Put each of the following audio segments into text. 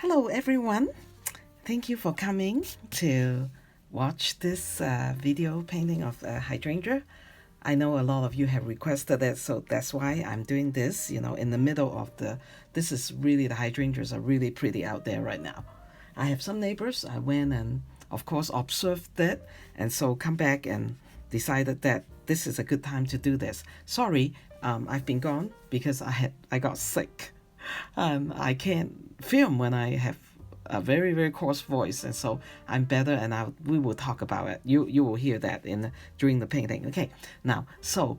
Hello everyone, thank you for coming to watch this video painting of hydrangea. I know a lot of you have requested it, so that's why I'm doing this, in the middle of this is really, the hydrangeas are really pretty out there right now. I have some neighbors, I went and of course observed it, and so come back and decided that this is a good time to do this. Sorry, I've been gone because I got sick. I can't film when I have a very very coarse voice, and so I'm better, and we will talk about it. You will hear that during the painting. Okay, now so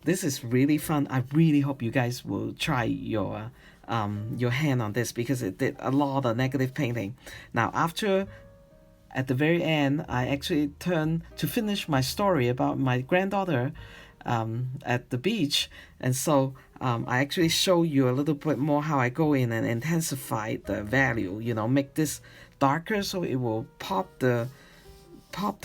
this is really fun. I really hope you guys will try your hand on this, because it did a lot of negative painting. Now at the very end, I actually turned to finish my story about my granddaughter at the beach, and so I actually show you a little bit more how I go in and intensify the value, make this darker so it will pop the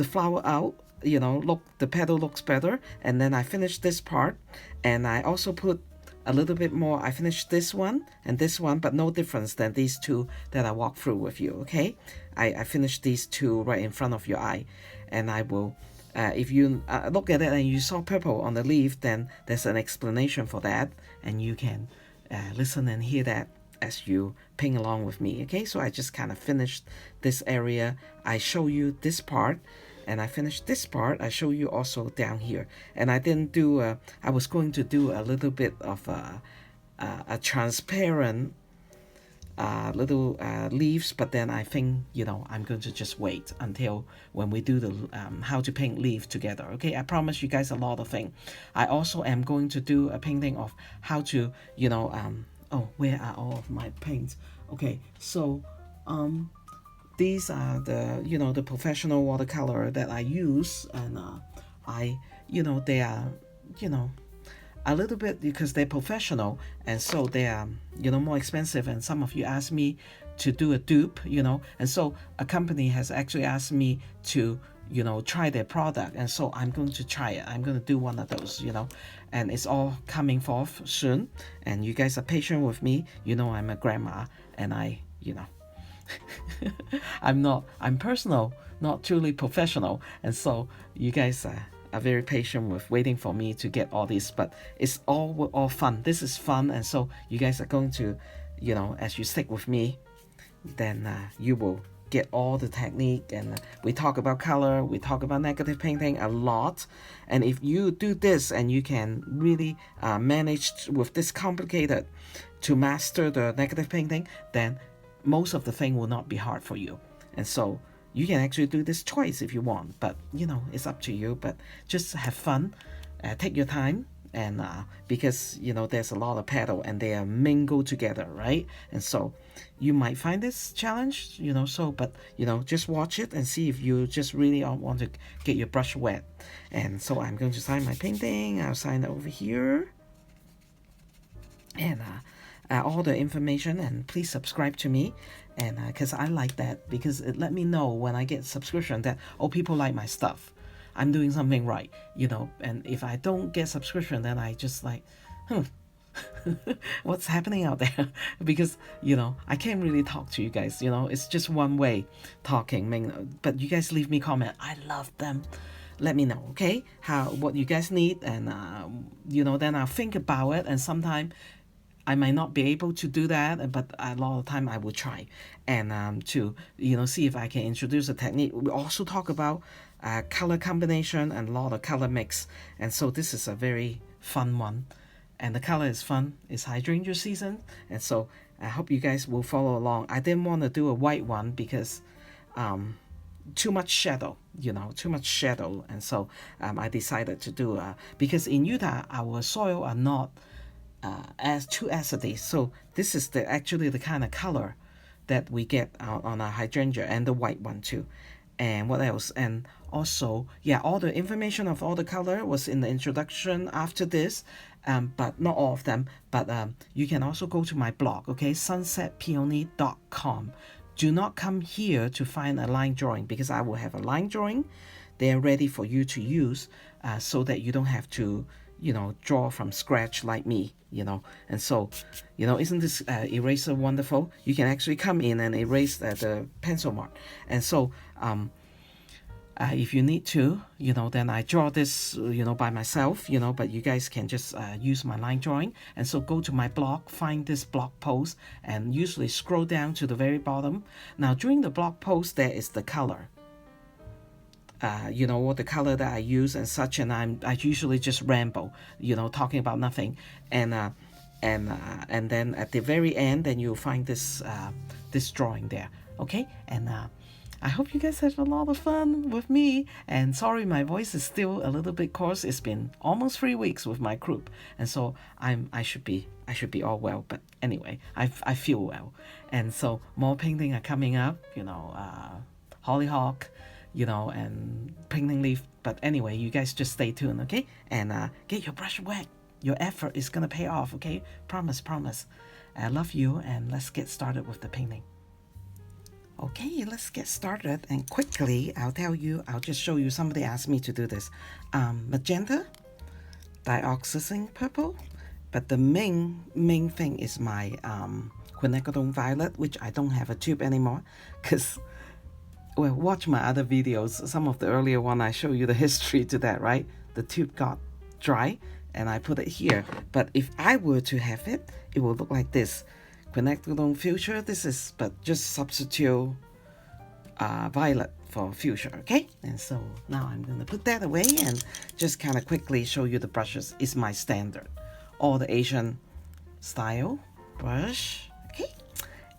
flower out, the petal looks better. And then I finish this part, and I also put a little bit more. I finished this one and this one, but no difference than these two that I walk through with you. Okay, I finished these two right in front of your eye, and I will if you look at it and you saw purple on the leaf, then there's an explanation for that, and you can listen and hear that as you ping along with me. Okay, so I just kind of finished this area. I show you this part, and I finished this part. I show you also down here, and I didn't do I was going to do a little bit of a transparent little leaves, but then I think I'm going to just wait until when we do the how to paint leaf together. Okay, I promise you guys a lot of things. I also am going to do a painting of how to oh, where are all of my paints? Okay, so these are the professional watercolor that I use, and they are a little bit, because they're professional, and so they are more expensive. And some of you asked me to do a dupe, and so a company has actually asked me to try their product, and so I'm going to try it. I'm going to do one of those, and it's all coming forth soon, and you guys are patient with me. I'm a grandma, and I'm personal, not truly professional, and so you guys are very patient with waiting for me to get all this, but it's all fun. This is fun, and so you guys are going to, as you stick with me, then you will get all the technique, and we talk about color, we talk about negative painting a lot. And if you do this and you can really manage with this complicated to master the negative painting, then most of the thing will not be hard for you. And so you can actually do this twice if you want, but it's up to you. But just have fun, take your time, and because there's a lot of petal and they are mingled together, right? And so you might find this challenge, but just watch it and see if you just really want to get your brush wet. And so I'm going to sign my painting. I'll sign it over here, and all the information, and please subscribe to me, and because I like that, because it let me know when I get subscription that people like my stuff, I'm doing something right, and if I don't get subscription, then I just like what's happening out there because I can't really talk to you guys, it's just one way talking, but you guys leave me comment. I love them. Let me know, okay, what you guys need, and then I'll think about it, and sometime I might not be able to do that, but a lot of time I will try, and to see if I can introduce a technique. We also talk about color combination and a lot of color mix, and so this is a very fun one, and the color is fun. It's hydrangea season, and so I hope you guys will follow along. I didn't want to do a white one because too much shadow, and so I decided to do because in Utah our soil are not as too acidy, so this is actually the kind of color that we get on our hydrangea, and the white one too. And what else? And also, all the information of all the color was in the introduction after this, but not all of them. But you can also go to my blog, okay, sunsetpeony.com. Do not come here to find a line drawing, because I will have a line drawing. They are ready for you to use, so that you don't have to draw from scratch like me, And so, isn't this eraser wonderful? You can actually come in and erase the pencil mark. And so, if you need to, then I draw this, by myself, but you guys can just use my line drawing. And so go to my blog, find this blog post, and usually scroll down to the very bottom. Now, during the blog post, there is the color. What the color that I use and such, and I usually just ramble, talking about nothing, and then at the very end, then you'll find this drawing there, okay? And I hope you guys have a lot of fun with me. And sorry, my voice is still a little bit coarse. It's been almost 3 weeks with my group, and so I should be all well. But anyway, I feel well, and so more painting are coming up. Hollyhock, and painting leaf. But anyway, you guys just stay tuned, okay? And get your brush wet. Your effort is gonna pay off, okay? Promise. I love you, and let's get started with the painting. Okay, let's get started, and quickly I'll just show you. Somebody asked me to do this. Magenta, dioxazine purple, but the main thing is my quinacridone violet, which I don't have a tube anymore, because watch my other videos. Some of the earlier one, I show you the history to that, right? The tube got dry, and I put it here. But if I were to have it, it will look like this. Quinacridone fuchsia. This is, but just substitute violet for fuchsia, okay? And so now I'm gonna put that away and just kind of quickly show you the brushes. It's my standard, all the Asian style brush, okay?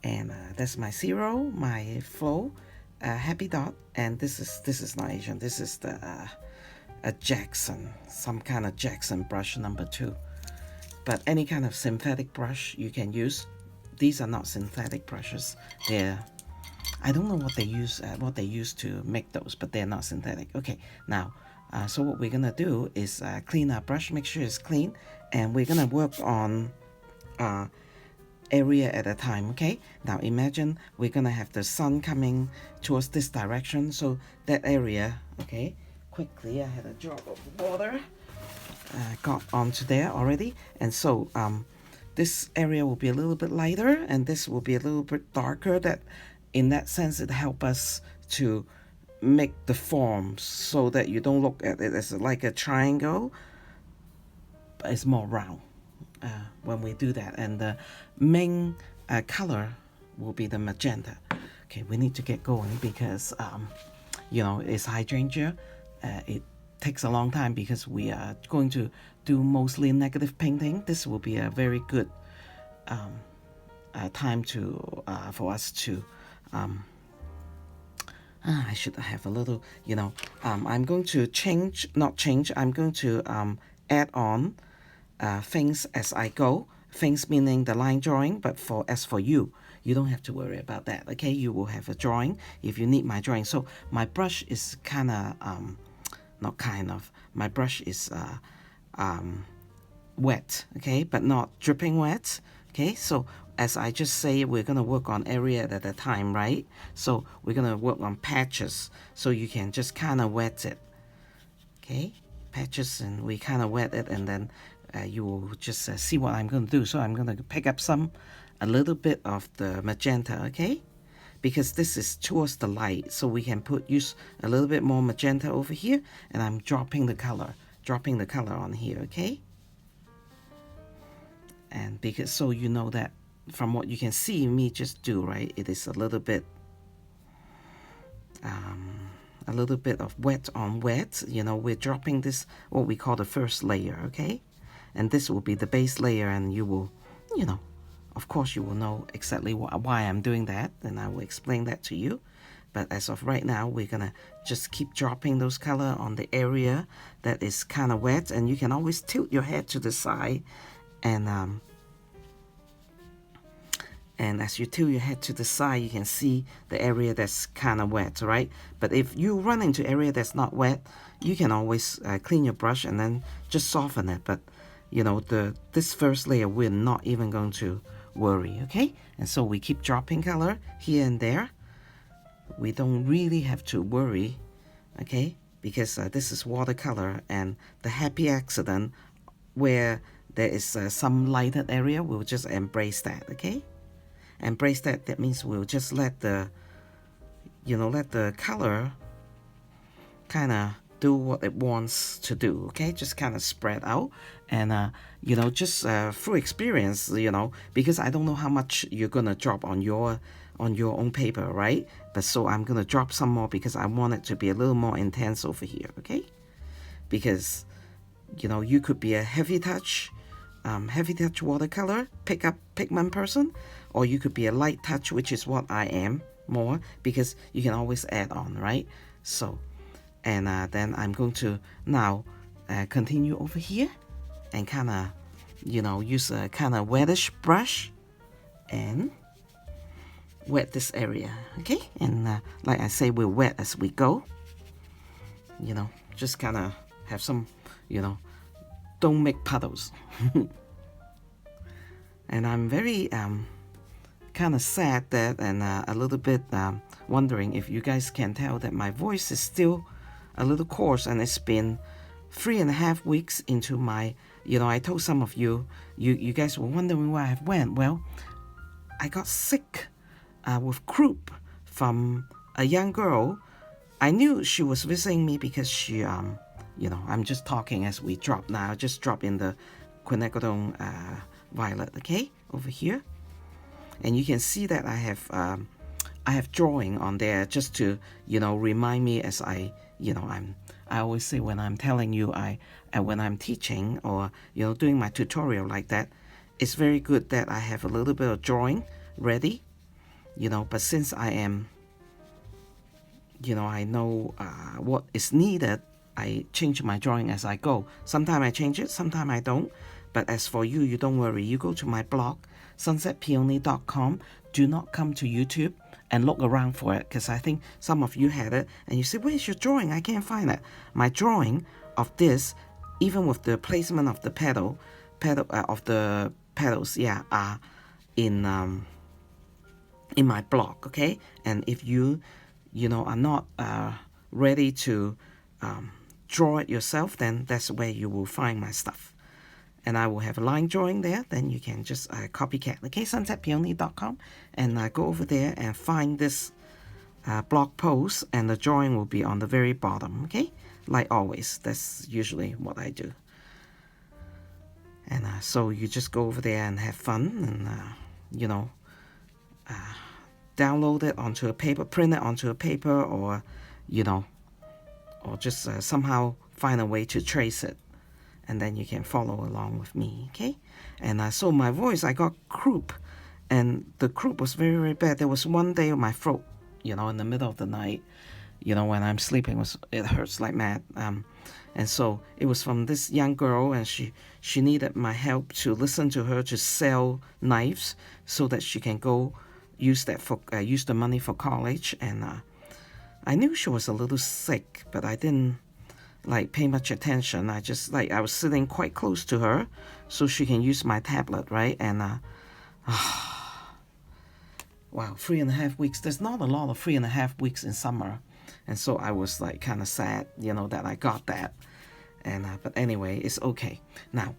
And that's my zero, my flow, happy dot, and this is not Asian. This is the a Jackson, some kind of Jackson brush number 2. But any kind of synthetic brush you can use. These are not synthetic brushes. I don't know what they use to make those, but they're not synthetic. Okay, now, so what we're gonna do is clean our brush, make sure it's clean, and we're gonna work on area at a time, okay? Now imagine we're gonna have the sun coming towards this direction, so that area, okay? Quickly, I had a drop of water, got onto there already, and so this area will be a little bit lighter, and this will be a little bit darker. That, in that sense, it helps us to make the form so that you don't look at it as like a triangle, but it's more round when we do that. And the main color will be the magenta. Okay, we need to get going because it's hydrangea. It takes a long time because we are going to do mostly negative painting. This will be a very good time to for us to I should have a little, I'm going to I'm going to add on things as I go. Things meaning the line drawing, but as for you don't have to worry about that, okay? You will have a drawing if you need my drawing. So my brush is my brush is wet, okay, but not dripping wet, okay? So as I just say, we're gonna work on area at a time, right? So we're gonna work on patches, so you can just kind of wet it, okay? Patches, and we kind of wet it, and then you will just see what I'm gonna do. So I'm gonna pick up a little bit of the magenta, okay? Because this is towards the light, so we can use a little bit more magenta over here, and I'm dropping the color on here, okay? And because, so you know that from what you can see me just do, right, it is a little bit of wet on wet. We're dropping this, what we call the first layer, okay? And this will be the base layer, and you will, of course, you will know exactly why I'm doing that, and I will explain that to you. But as of right now, we're gonna just keep dropping those color on the area that is kind of wet, and you can always tilt your head to the side, and as you tilt your head to the side, you can see the area that's kind of wet, right? But if you run into area that's not wet, you can always clean your brush and then just soften it. But this first layer, we're not even going to worry, okay? And so we keep dropping color here and there. We don't really have to worry, okay? Because this is watercolor, and the happy accident where there is some lighted area, we'll just embrace that, okay? Embrace that, that means we'll just let the, let the color kind of do what it wants to do, okay? Just kind of spread out, and just through experience, because I don't know how much you're gonna drop on your own paper, right? But so I'm gonna drop some more because I want it to be a little more intense over here, okay? Because you could be a heavy touch watercolor pigment person, or you could be a light touch, which is what I am more, because you can always add on, right? So, and then I'm going to now continue over here and kind of use a kind of wettish brush and wet this area, okay? And like I say, we'll wet as we go, just kind of have some, don't make puddles. And I'm very kind of sad that, and a little bit wondering if you guys can tell that my voice is still a little coarse, and it's been 3.5 weeks into my, I told some of you guys were wondering where I went. Well, I got sick with croup from a young girl. I knew she was visiting me because she, I'm just talking as we drop now. Just drop in the quinacridone violet, okay, over here. And you can see that I have drawing on there just to, remind me as I always say when I'm telling you, when I'm teaching or, doing my tutorial like that, it's very good that I have a little bit of drawing ready, but since I am, I know what is needed, I change my drawing as I go. Sometimes I change it, sometimes I don't. But as for you, you don't worry. You go to my blog, sunsetpeony.com. Do not come to YouTube and look around for it, because I think some of you had it and you say, where's your drawing? I can't find it. My drawing of this, even with the placement of the petal of the petals, are in my blog, okay? And if you are not ready to draw it yourself, then that's where you will find my stuff. And I will have a line drawing there, then you can just copycat, okay, sunsetpeony.com, and go over there and find this blog post, and the drawing will be on the very bottom, okay? Like always, that's usually what I do. And so you just go over there and have fun, and, download it onto a paper, print it onto a paper, or, or just somehow find a way to trace it. And then you can follow along with me, okay? And so my voice, I got croup, and the croup was very, very bad. There was one day my throat, in the middle of the night, when I'm sleeping, it hurts like mad. And so it was from this young girl, and she needed my help to listen to her to sell knives so that she can go use the money for college. And I knew she was a little sick, but I didn't pay much attention. I was sitting quite close to her so she can use my tablet, right? And wow, 3.5 weeks. There's not a lot of 3.5 weeks in summer. And so I was kind of sad, that I got that. And but anyway, it's okay. Now,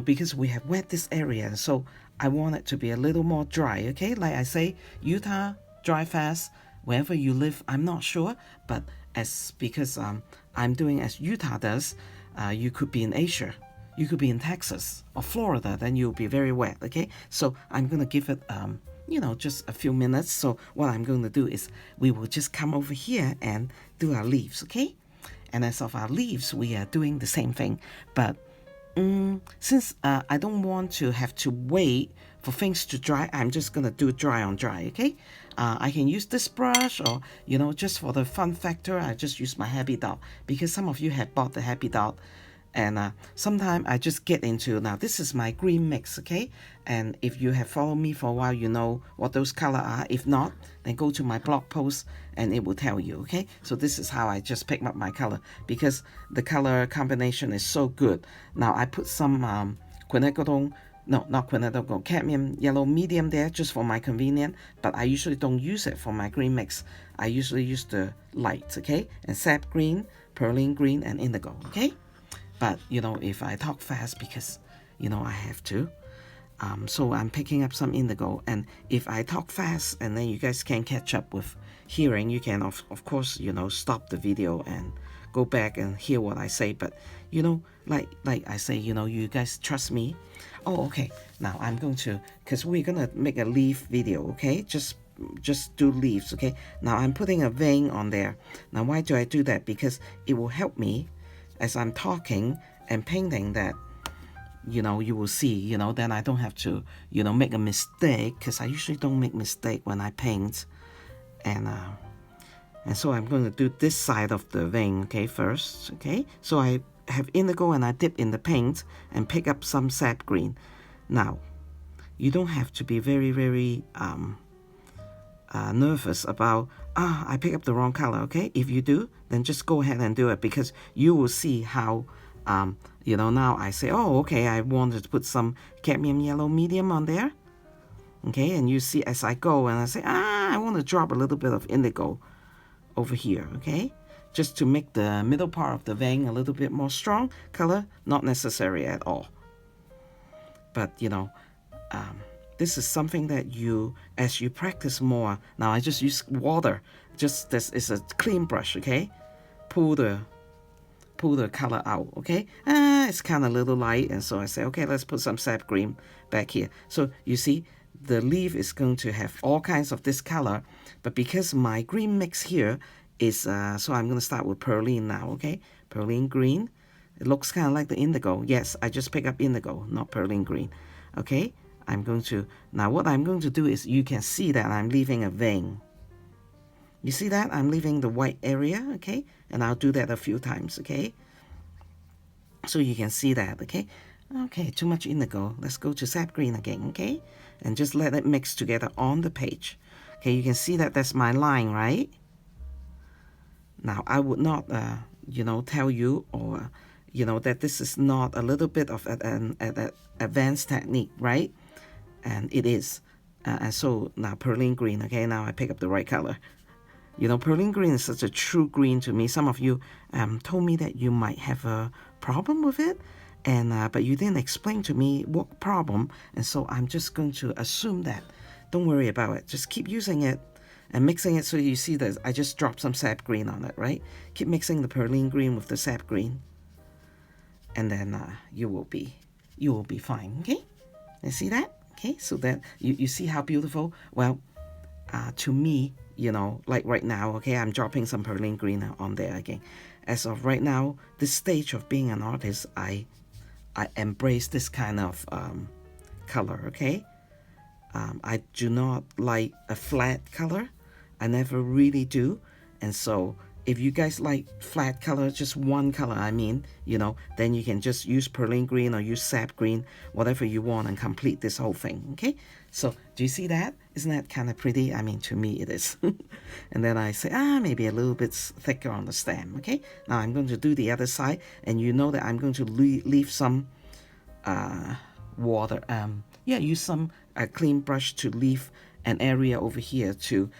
because we have wet this area, and so I want it to be a little more dry, okay? Like I say, Utah, dry fast. Wherever you live, I'm not sure, but because I'm doing as Utah does, you could be in Asia, you could be in Texas or Florida, then you'll be very wet, okay? So I'm going to give it, just a few minutes. So what I'm going to do is we will just come over here and do our leaves, okay? And as of our leaves, we are doing the same thing. But since I don't want to have to wait for things to dry, I'm just going to do dry on dry, okay? I can use this brush, or, just for the fun factor, I just use my Happy Dot, because some of you have bought the Happy Dot. And sometimes I just get into, now this is my green mix, okay? And if you have followed me for a while, you know what those colors are. If not, then go to my blog post and it will tell you, okay? So this is how I just pick up my color, because the color combination is so good. Now I put some quinacridone, no, not quinacridone, cadmium yellow medium there just for my convenience, but I usually don't use it for my green mix. I usually use the light, okay? And sap green, perlene green, and indigo, okay? But, if I talk fast, because, I have to. So I'm picking up some indigo. And if I talk fast and then you guys can catch up with hearing, you can, of course, stop the video and go back and hear what I say. But, like I say, you guys trust me. Oh, okay. Now I'm going to, because we're going to make a leaf video, okay? Just do leaves, okay? Now I'm putting a vein on there. Now why do I do that? Because it will help me as I'm talking and painting that, you will see, then I don't have to, make a mistake, because I usually don't make mistake when I paint. And so I'm going to do this side of the vein, okay, first, okay? So I have indigo and I dip in the paint and pick up some sap green. Now, you don't have to be very, very nervous about, I pick up the wrong color, okay? If you do, then just go ahead and do it, because you will see how, now I say, oh, okay, I wanted to put some cadmium yellow medium on there, okay? And you see as I go and I say, I want to drop a little bit of indigo over here, okay? Just to make the middle part of the vein a little bit more strong. Color, not necessary at all. But, this is something that as you practice more, now I just use water. Just, this is a clean brush, okay? Pull the color out, okay? It's kind of a little light, and so I say, okay, let's put some sap green back here. So you see, the leaf is going to have all kinds of this color, but because my green mix here is, so I'm going to start with perlene now, okay? Perlene green. It looks kind of like the indigo. Yes, I just pick up indigo, not perlene green, okay? Now what I'm going to do is, you can see that I'm leaving a vein. You see that? I'm leaving the white area, okay? And I'll do that a few times, okay? So you can see that, okay? Okay, too much indigo. Let's go to sap green again, okay? And just let it mix together on the page. Okay, you can see that that's my line, right? Now, I would not, tell you or, that this is not a little bit of an advanced technique, right? And it is. And so now perlene green, okay? Now I pick up the right color. Perlene green is such a true green to me. Some of you told me that you might have a problem with it, and but you didn't explain to me what problem, and so I'm just going to assume that. Don't worry about it. Just keep using it and mixing it. So you see that I just dropped some sap green on it, right? Keep mixing the perlene green with the sap green, and then you will be fine, okay? You see that? Okay, so that you see how beautiful. Well, to me, like right now, okay, I'm dropping some perlene green on there again. As of right now, this stage of being an artist, I embrace this kind of color, okay? I do not like a flat color. I never really do. And so if you guys like flat color, just one color, then you can just use perlene green or use sap green, whatever you want, and complete this whole thing, okay? So do you see that? Isn't that kind of pretty? To me it is. And then I say, maybe a little bit thicker on the stem, okay? Now I'm going to do the other side, and you know that I'm going to leave some water. Use some clean brush to leave an area over here to,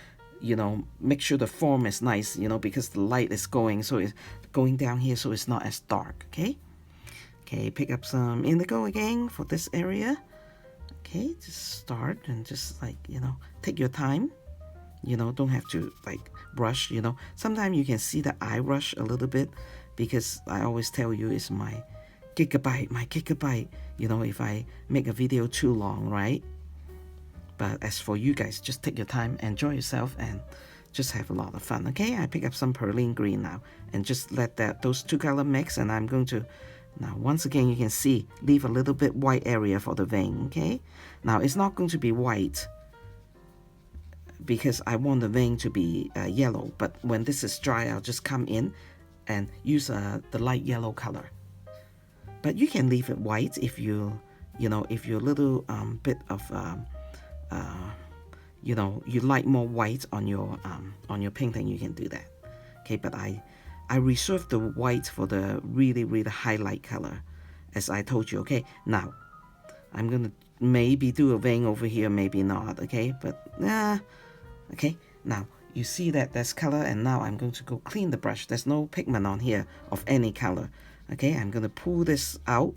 make sure the form is nice, because the light is going, so it's going down here, so it's not as dark, okay? Okay, pick up some indigo again for this area. Okay, just start and just take your time. Don't have to rush, Sometimes you can see that I rush a little bit, because I always tell you it's my gigabyte, if I make a video too long, right? But as for you guys, just take your time, enjoy yourself, and just have a lot of fun, okay? I pick up some perlene green now, and just let those two colors mix, and I'm going to, now once again, you can see, leave a little bit white area for the vein, okay? Now, it's not going to be white, because I want the vein to be yellow, but when this is dry, I'll just come in and use the light yellow color. But you can leave it white if you if you're a little bit of you like more white on your painting, you can do that. Okay, but I reserve the white for the really, really highlight color, as I told you. Okay, now I'm gonna maybe do a vein over here, maybe not. Okay, but okay, now you see that there's color, and now I'm going to go clean the brush. There's no pigment on here of any color. Okay, I'm going to pull this out.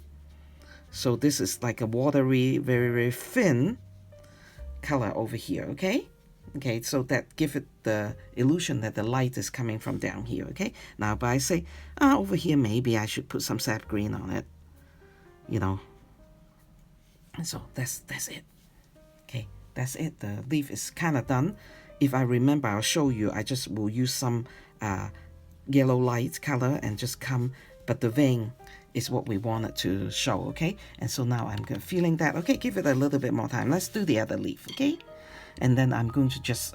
So this is like a watery, very, very thin color over here, okay? Okay, so that give it the illusion that the light is coming from down here, okay? Now, but I say, over here, maybe I should put some sap green on it, you know. And so that's it. Okay, that's it. The leaf is kind of done. If I remember, I'll show you. I just will use some yellow light color and just come, but the vein is what we wanted to show, okay? And so now I'm feeling that, okay, give it a little bit more time. Let's do the other leaf, okay? And then I'm going to just,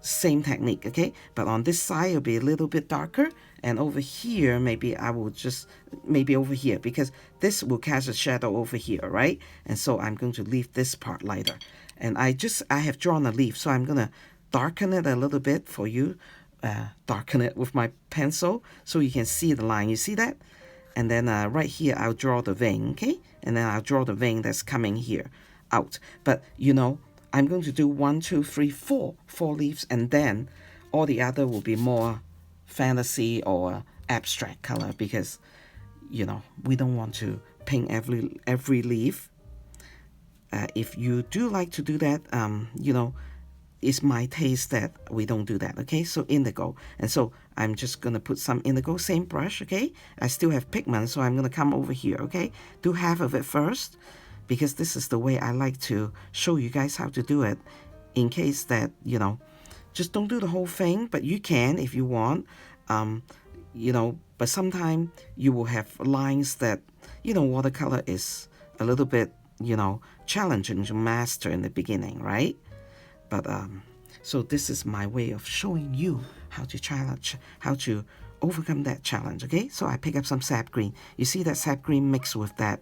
same technique, okay? But on this side, it'll be a little bit darker. And over here, maybe I will just, maybe over here, because this will cast a shadow over here, right? And so I'm going to leave this part lighter. And I have drawn a leaf, so I'm going to darken it a little bit for you. Darken it with my pencil so you can see the line. You see that? And then right here, I'll draw the vein, okay? And then I'll draw the vein that's coming here out. But, you know, I'm going to do 1, 2, 3, 4 leaves, and then all the other will be more fantasy or abstract color because, you know, we don't want to paint every leaf. If you do like to do that, you know, it's my taste that we don't do that, okay? So indigo. And so I'm just going to put some indigo, same brush, okay? I still have pigment, so I'm going to come over here, okay? Do half of it first, because this is the way I like to show you guys how to do it, in case that, you know, just don't do the whole thing, but you can if you want, you know, but sometimes you will have lines that, you know, watercolor is a little bit, you know, challenging to master in the beginning, right? But so this is my way of showing you how to overcome that challenge, okay? So I pick up some sap green. You see that sap green mixed with that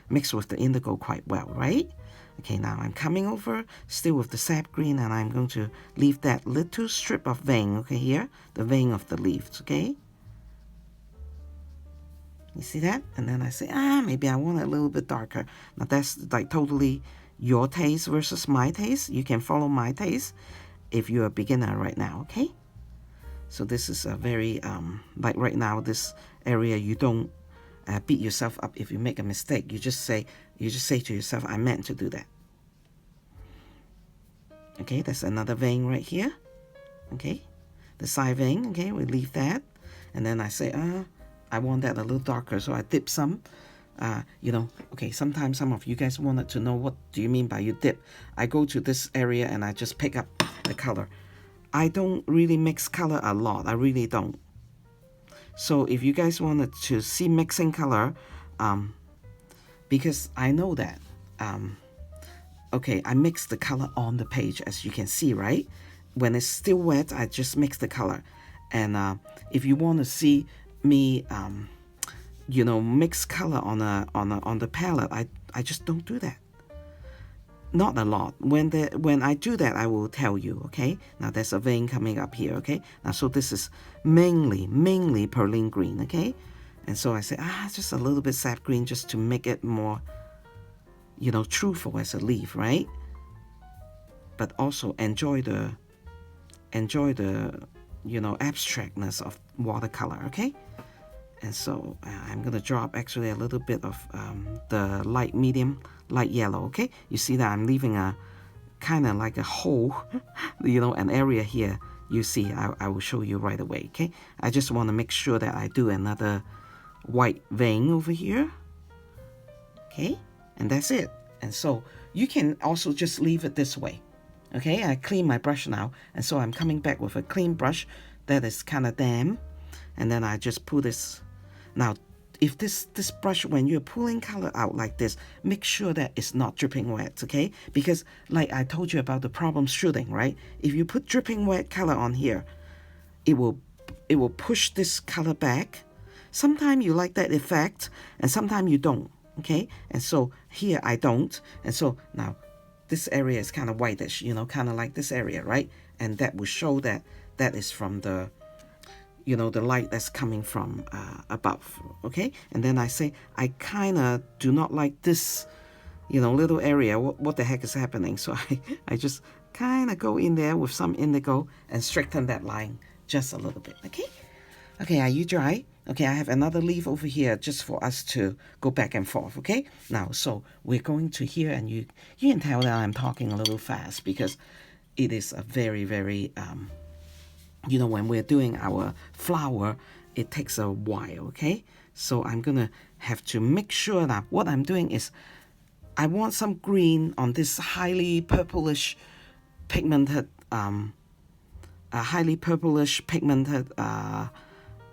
mixed with the indigo quite well, right? Okay, now I'm coming over still with the sap green, and I'm going to leave that little strip of vein, okay, here, the vein of the leaves, okay? You see that? And then I say, maybe I want it a little bit darker. Now that's like totally your taste versus my taste. You can follow my taste if you're a beginner right now, okay? So this is a very, like right now, this area, you don't beat yourself up if you make a mistake. You just say to yourself, I meant to do that. Okay, that's another vein right here. Okay, the side vein, okay, we leave that. And then I say, I want that a little darker, so I dip some. You know, okay, sometimes some of you guys wanted to know what do you mean by you dip. I go to this area and I just pick up the color. I don't really mix color a lot. I really don't. So if you guys wanted to see mixing color, because I know that, okay, I mix the color on the page, as you can see, right? When it's still wet, I just mix the color. And if you want to see me, you know, mix color on the palette, I just don't do that. Not a lot. When I do that, I will tell you, okay? Now there's a vein coming up here, okay? Now so this is mainly Perlin green, okay? And so I say, just a little bit sap green just to make it more, you know, truthful as a leaf, right? But also enjoy the, you know, abstractness of watercolor, okay? And so I'm going to drop actually a little bit of the light yellow, okay? You see that I'm leaving a kind of like a hole, you know, an area here. You see, I will show you right away, okay? I just want to make sure that I do another white vein over here, okay? And that's it. And so you can also just leave it this way, okay? I clean my brush now, and so I'm coming back with a clean brush that is kind of damp, and then I just pull this. Now, if this brush, when you're pulling color out like this, make sure that it's not dripping wet, okay? Because like I told you about the problem shooting, right? If you put dripping wet color on here, it will push this color back. Sometimes you like that effect, and sometimes you don't, okay? And so here I don't. And so now this area is kind of whitish, you know, kind of like this area, right? And that will show that that is from the, you know, the light that's coming from above, okay? And then I say, I kind of do not like this, you know, little area. What the heck is happening? So I just kind of go in there with some indigo and straighten that line just a little bit, okay? Okay, are you dry? Okay, I have another leaf over here just for us to go back and forth, okay? Now, so we're going to here, and you can tell that I'm talking a little fast because it is a very, very, you know, when we're doing our flower, it takes a while, okay? So I'm going to have to make sure that what I'm doing is I want some green on this highly purplish pigmented,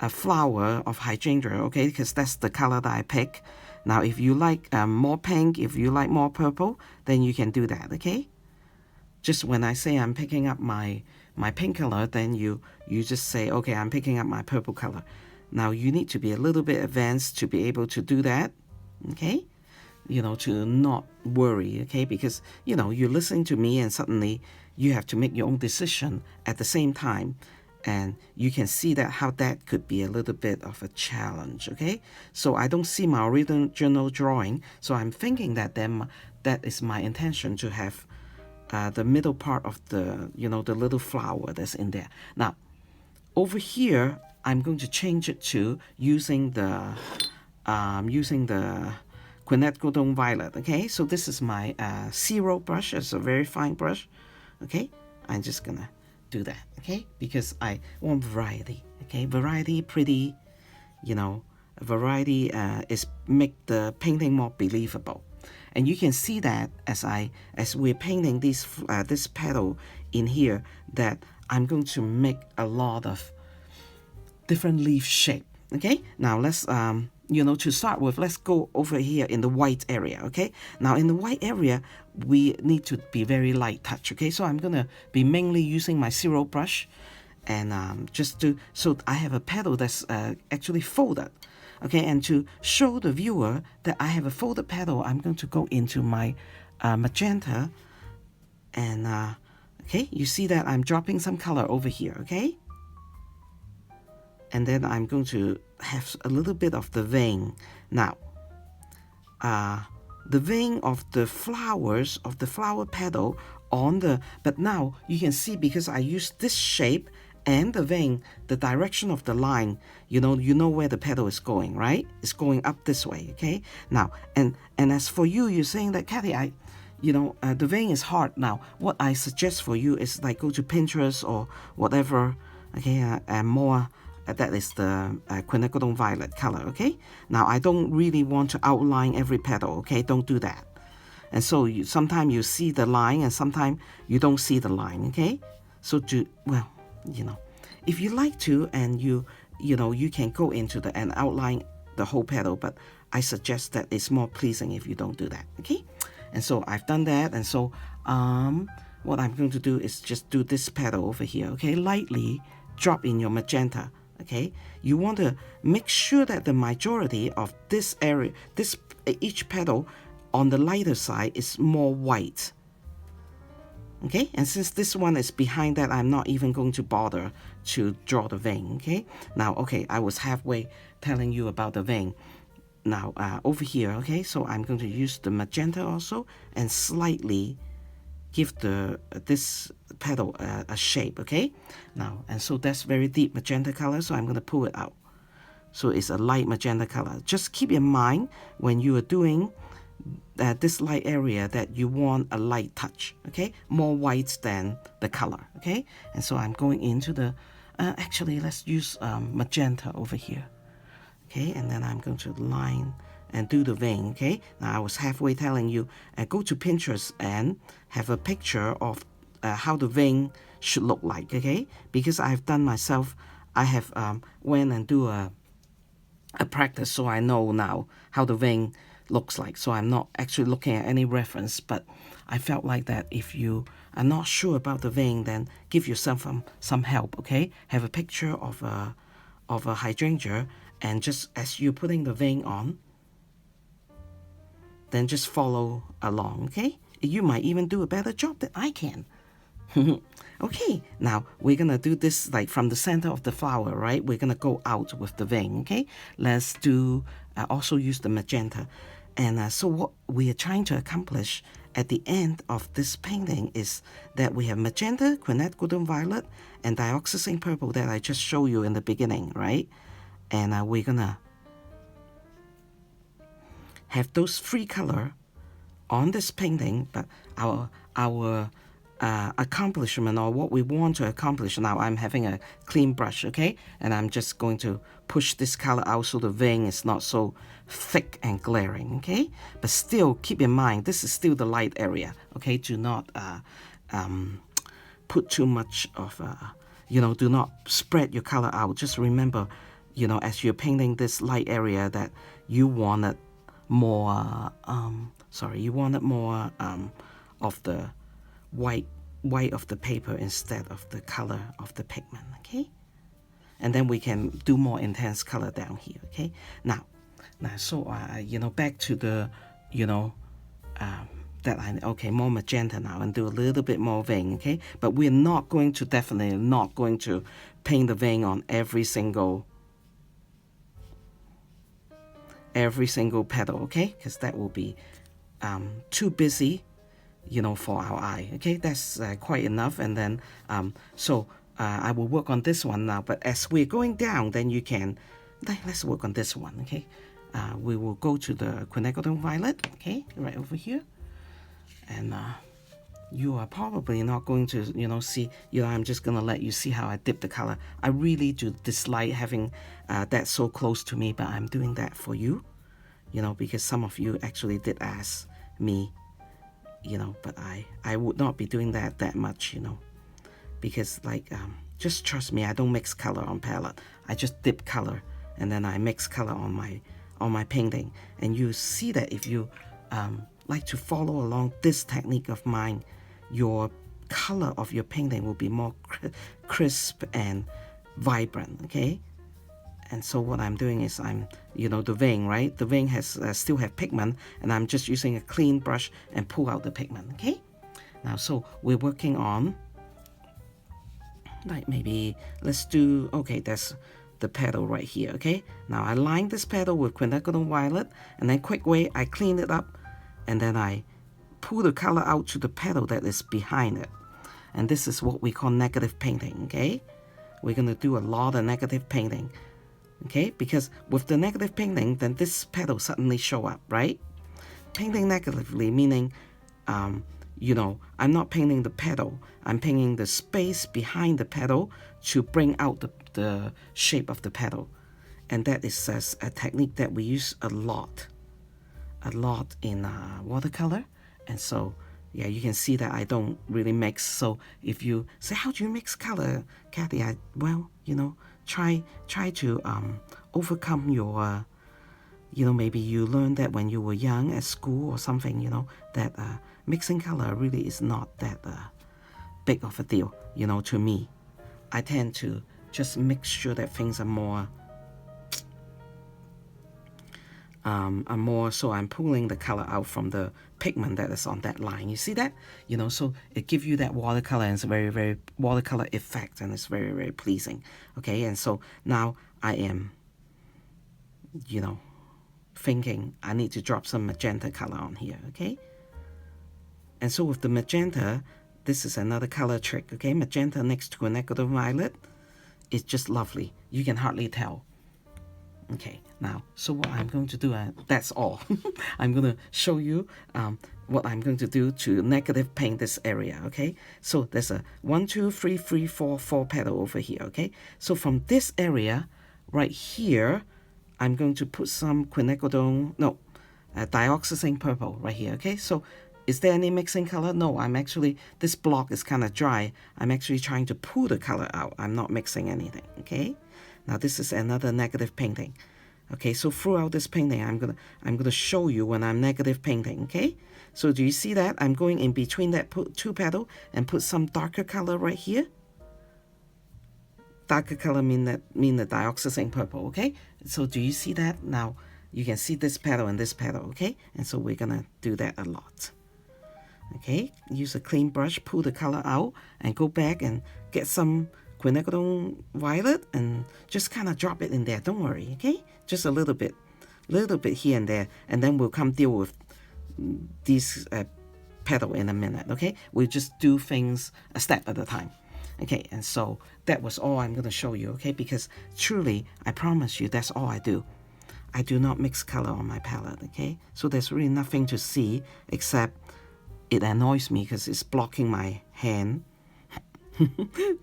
a flower of hydrangea, okay, because that's the color that I pick. Now, if you like more pink, if you like more purple, then you can do that, okay? Just when I say I'm picking up my pink color, then you just say, okay, I'm picking up my purple color. Now, you need to be a little bit advanced to be able to do that, okay? You know, to not worry, okay? Because, you know, you're listening to me and suddenly you have to make your own decision at the same time. And you can see that how that could be a little bit of a challenge, okay? So I don't see my original drawing, so I'm thinking that then that is my intention to have the middle part of the, you know, the little flower that's in there. Now, over here, I'm going to change it to using the Quinette Godon Violet, okay? So this is my zero brush. It's a very fine brush, okay? I'm just gonna do that, okay? Because I want variety, okay? Variety, pretty, you know, variety is make the painting more believable. And you can see that as we're painting this petal in here, that I'm going to make a lot of different leaf shape, okay? Now let's you know, to start with, let's go over here in the white area, okay? Now in the white area, we need to be very light touch, okay? So I'm gonna be mainly using my zero brush and so I have a petal that's actually folded, okay? And to show the viewer that I have a folded petal, I'm going to go into my magenta and okay, you see that I'm dropping some color over here, okay? And then I'm going to have a little bit of the vein. Now, the vein of the flowers, of the flower petal on the, but now you can see because I use this shape and the vein, the direction of the line, you know where the petal is going, right? It's going up this way, okay? Now, and as for you, you're saying that, Kathy, the vein is hard. Now, what I suggest for you is like go to Pinterest or whatever, okay, and more. That is the quinacridone violet color, okay? Now, I don't really want to outline every petal, okay? Don't do that. And so sometimes you see the line and sometimes you don't see the line, okay? So if you like to and you can go into and outline the whole petal, but I suggest that it's more pleasing if you don't do that, okay? And so I've done that, and so what I'm going to do is just do this petal over here, okay? Lightly drop in your magenta. Okay, you want to make sure that the majority of this area, each petal on the lighter side is more white. Okay, and since this one is behind that, I'm not even going to bother to draw the vein. Okay, now, okay, I was halfway telling you about the vein. Now, over here, okay, so I'm going to use the magenta also and slightly give this petal a shape, okay? Now, and so that's very deep magenta color, so I'm going to pull it out. So it's a light magenta color. Just keep in mind when you are doing this light area that you want a light touch, okay? More white than the color, okay? And so I'm going into the, actually, let's use magenta over here, okay? And then I'm going to line and do the vein, okay? Now, I was halfway telling you, go to Pinterest and have a picture of how the vein should look like, okay? Because I've done myself, I have went and do a practice, so I know now how the vein looks like. So I'm not actually looking at any reference, but I felt like that if you are not sure about the vein, then give yourself some help, okay? Have a picture of a hydrangea, and just as you're putting the vein on, then just follow along, okay? You might even do a better job than I can. Okay, now we're gonna do this like from the center of the flower, right? We're gonna go out with the vein, okay? Let's do, also use the magenta. And so what we are trying to accomplish at the end of this painting is that we have magenta, quinette golden violet, and dioxazine purple that I just showed you in the beginning, right? and we're gonna have those 3 color on this painting, but our accomplishment, or what we want to accomplish now, I'm having a clean brush, okay, and I'm just going to push this color out so the vein is not so thick and glaring, okay, but still keep in mind this is still the light area, okay. Do not put too much of do not spread your color out. Just remember, as you're painting this light area, that you wanted more of the white of the paper instead of the color of the pigment, okay. And then we can do more intense color down here, okay. Now so back to the more magenta now, and do a little bit more vein, okay. But we're definitely not going to paint the vein on every single petal, okay, because that will be too busy, for our eye, okay. That's quite enough. And then I will work on this one now, but as we're going down, then let's work on this one, okay. We will go to the quinacridone violet, okay, right over here. And you are probably not going to see, I'm just gonna let you see how I dip the color. I really do dislike having that so close to me, but I'm doing that for you, because some of you actually did ask me, but I would not be doing that much, because just trust me, I don't mix color on palette. I just dip color and then I mix color on my painting. And you see that if you like to follow along this technique of mine, your color of your painting will be more crisp and vibrant, okay. And so what I'm doing is the vein, right? The vein has still have pigment, and I'm just using a clean brush and pull out the pigment, okay. Now so we're working on, maybe let's do, okay, that's the petal right here, okay. Now I line this petal with quinacridone violet, and then quick way I clean it up, and then I pull the color out to the petal that is behind it. And this is what we call negative painting, okay. We're going to do a lot of negative painting, okay, because with the negative painting, then this petal suddenly show up, right? Painting negatively meaning I'm not painting the petal, I'm painting the space behind the petal to bring out the shape of the petal. And that is a technique that we use a lot in watercolor. And so yeah, you can see that I don't really mix. So if you say, how do you mix color, Kathy? Try to overcome your maybe you learned that when you were young at school or something, that mixing color really is not that big of a deal, to me. I tend to just make sure that things are more so I'm pulling the color out from the pigment that is on that line. You see that? So it gives you that watercolor, and it's a very, very watercolor effect, and it's very, very pleasing. Okay, and so now I am, thinking I need to drop some magenta color on here, okay? And so with the magenta, this is another color trick, okay? Magenta next to quinacridone violet is just lovely. You can hardly tell. Okay, now, so what I'm going to do, that's all. I'm going to show you what I'm going to do to negative paint this area, okay? So there's a 1, 2, 3, 4 petal over here, okay? So from this area right here, I'm going to put some dioxazine purple right here, okay? So is there any mixing color? No, this block is kind of dry. I'm actually trying to pull the color out. I'm not mixing anything, okay? Now this is another negative painting. Okay, so throughout this painting, I'm gonna show you when I'm negative painting, okay? So do you see that? I'm going in between that two petal and put some darker color right here. Darker color mean the dioxazine purple, okay? So do you see that? Now you can see this petal and this petal, okay? And so we're gonna do that a lot. Okay, use a clean brush, pull the color out, and go back and get some quinacridone violet and just kind of drop it in there. Don't worry, okay? Just a little bit here and there, and then we'll come deal with these petal in a minute, okay? We'll just do things a step at a time. Okay, and so that was all I'm going to show you, okay? Because truly, I promise you, that's all I do. I do not mix color on my palette, okay? So there's really nothing to see except it annoys me because it's blocking my hand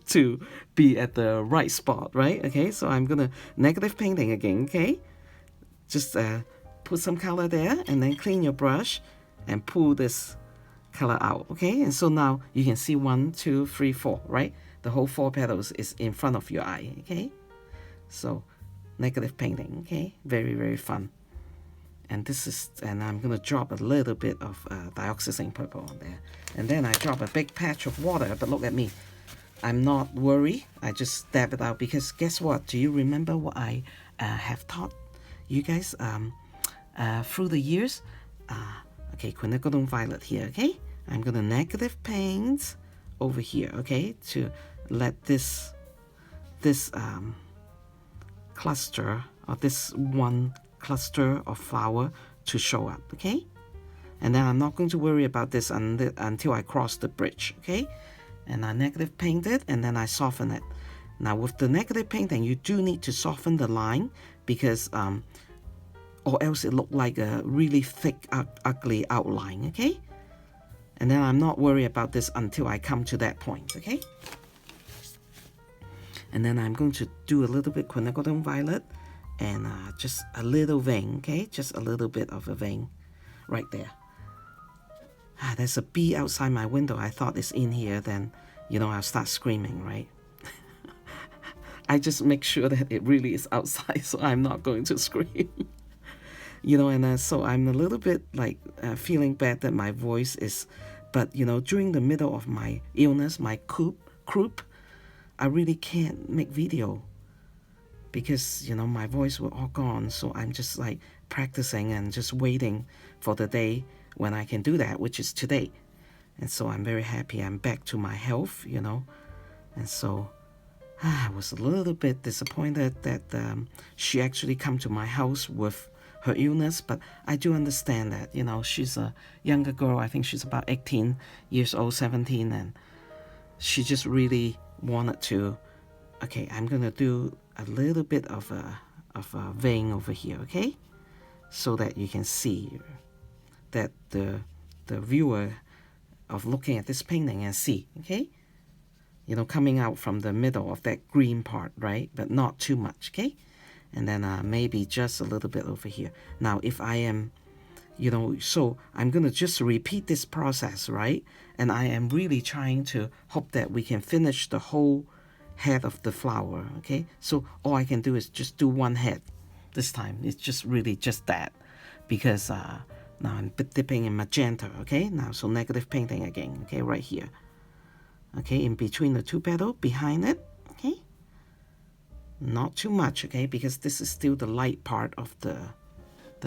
to be at the right spot, right? Okay, so I'm gonna negative painting again, okay? Just put some color there and then clean your brush and pull this color out, okay? And so now you can see 1, 2, 3, 4, right? The whole 4 petals is in front of your eye, okay? So negative painting, okay? Very, very fun. And this is, and I'm gonna drop a little bit of dioxazine purple on there. And then I drop a big patch of water, but look at me. I'm not worried. I just dab it out because guess what? Do you remember what I have taught you guys through the years? Okay, quinacridone violet here, okay? I'm gonna negative paint over here, okay? To let this cluster, or this one cluster of flower to show up, okay? And then I'm not going to worry about this until I cross the bridge, okay? And I negative paint it and then I soften it. Now with the negative painting, you do need to soften the line because or else it look like a really thick, ugly outline, okay? And then I'm not worried about this until I come to that point, okay? And then I'm going to do a little bit quinacridone violet and just a little vein, okay? Just a little bit of a vein right there. There's a bee outside my window. I thought it's in here, then, you know, I'll start screaming, right? I just make sure that it really is outside, so I'm not going to scream. You know, and so I'm a little bit like feeling bad that my voice is, but, you know, during the middle of my illness, my croup, I really can't make video because, you know, my voice was all gone. So I'm just like practicing and just waiting for the day when I can do that, which is today. And so I'm very happy I'm back to my health, you know. And so I was a little bit disappointed that she actually come to my house with her illness, but I do understand that, you know, she's a younger girl. I think she's about 18 years old, 17, and she just really wanted to, okay, I'm gonna do a little bit of a vein over here, okay? So that you can see that the viewer of looking at this painting and see, okay? You know, coming out from the middle of that green part, right? But not too much, okay? And then maybe just a little bit over here. Now, if I am, you know, so I'm going to just repeat this process, right? And I am really trying to hope that we can finish the whole head of the flower, okay? So all I can do is just do one head this time. It's just really just that because now I'm dipping in magenta, okay? Now, so negative painting again, okay, right here. Okay, in between the 2 petals, behind it, okay? Not too much, okay? Because this is still the light part of the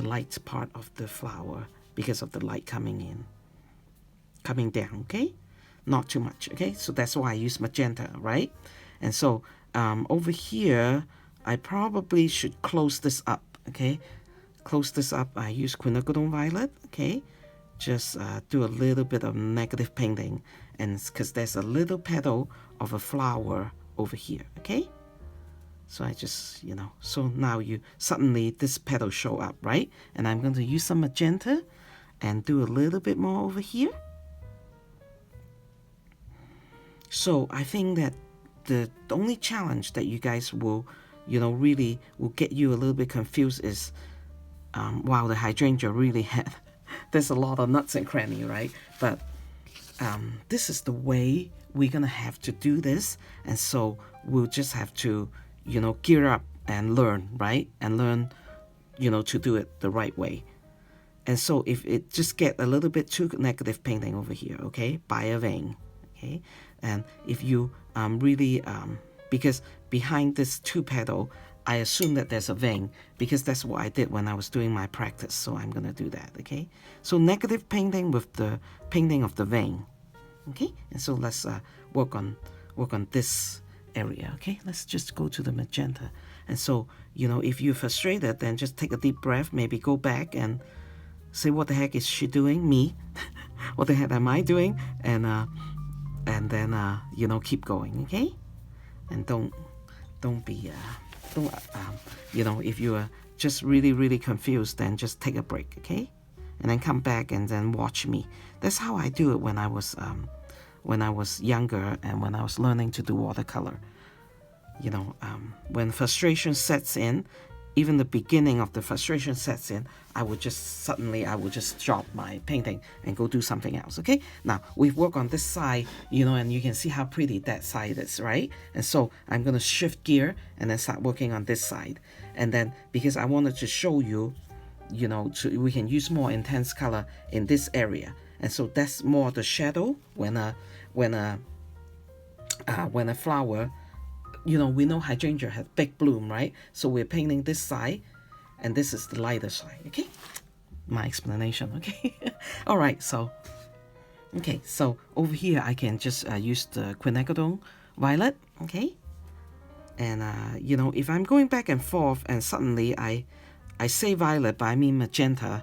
light part of the flower because of the light coming down, okay? Not too much, okay? So that's why I use magenta, right? And so over here, I probably should close this up, okay? Close this up, I use quinacridone violet, okay? Just do a little bit of negative painting, and because there's a little petal of a flower over here, okay? So I just, you know, so now suddenly this petal show up, right? And I'm going to use some magenta and do a little bit more over here. So I think that the only challenge that you guys will, you know, really will get you a little bit confused is, wow, the hydrangea really had, there's a lot of nuts and cranny, right? But this is the way we're going to have to do this. And so we'll just have to, you know, gear up and learn, right? And learn, you know, to do it the right way. And so if it just get a little bit too negative painting over here, okay, by a vein, okay? And if you really, because behind this 2 petal, I assume that there's a vein because that's what I did when I was doing my practice. So I'm going to do that, okay? So negative painting with the painting of the vein, okay? And so let's work on this area, okay? Let's just go to the magenta. And so, you know, if you're frustrated, then just take a deep breath, maybe go back and say, what the heck is she doing? Me? What the heck am I doing? And and then you know, keep going, okay? And don't be you know, if you are just really confused, then just take a break, okay? And then come back and then watch me. That's how I do it when I was younger and when I was learning to do watercolor. You know, when frustration sets in, even the beginning of the frustration sets in, I would just drop my painting and go do something else, okay? Now, we've worked on this side, you know, and you can see how pretty that side is, right? And so I'm going to shift gear and then start working on this side. And then, because I wanted to show you, you know, we can use more intense color in this area. And so that's more the shadow when a flower, you know, we know hydrangea has big bloom, right? So we're painting this side, and this is the lighter side, okay? My explanation, okay? All right, so, okay, so over here I can just use the quinacridone violet, okay? And, you know, if I'm going back and forth and suddenly I say violet, but I mean magenta,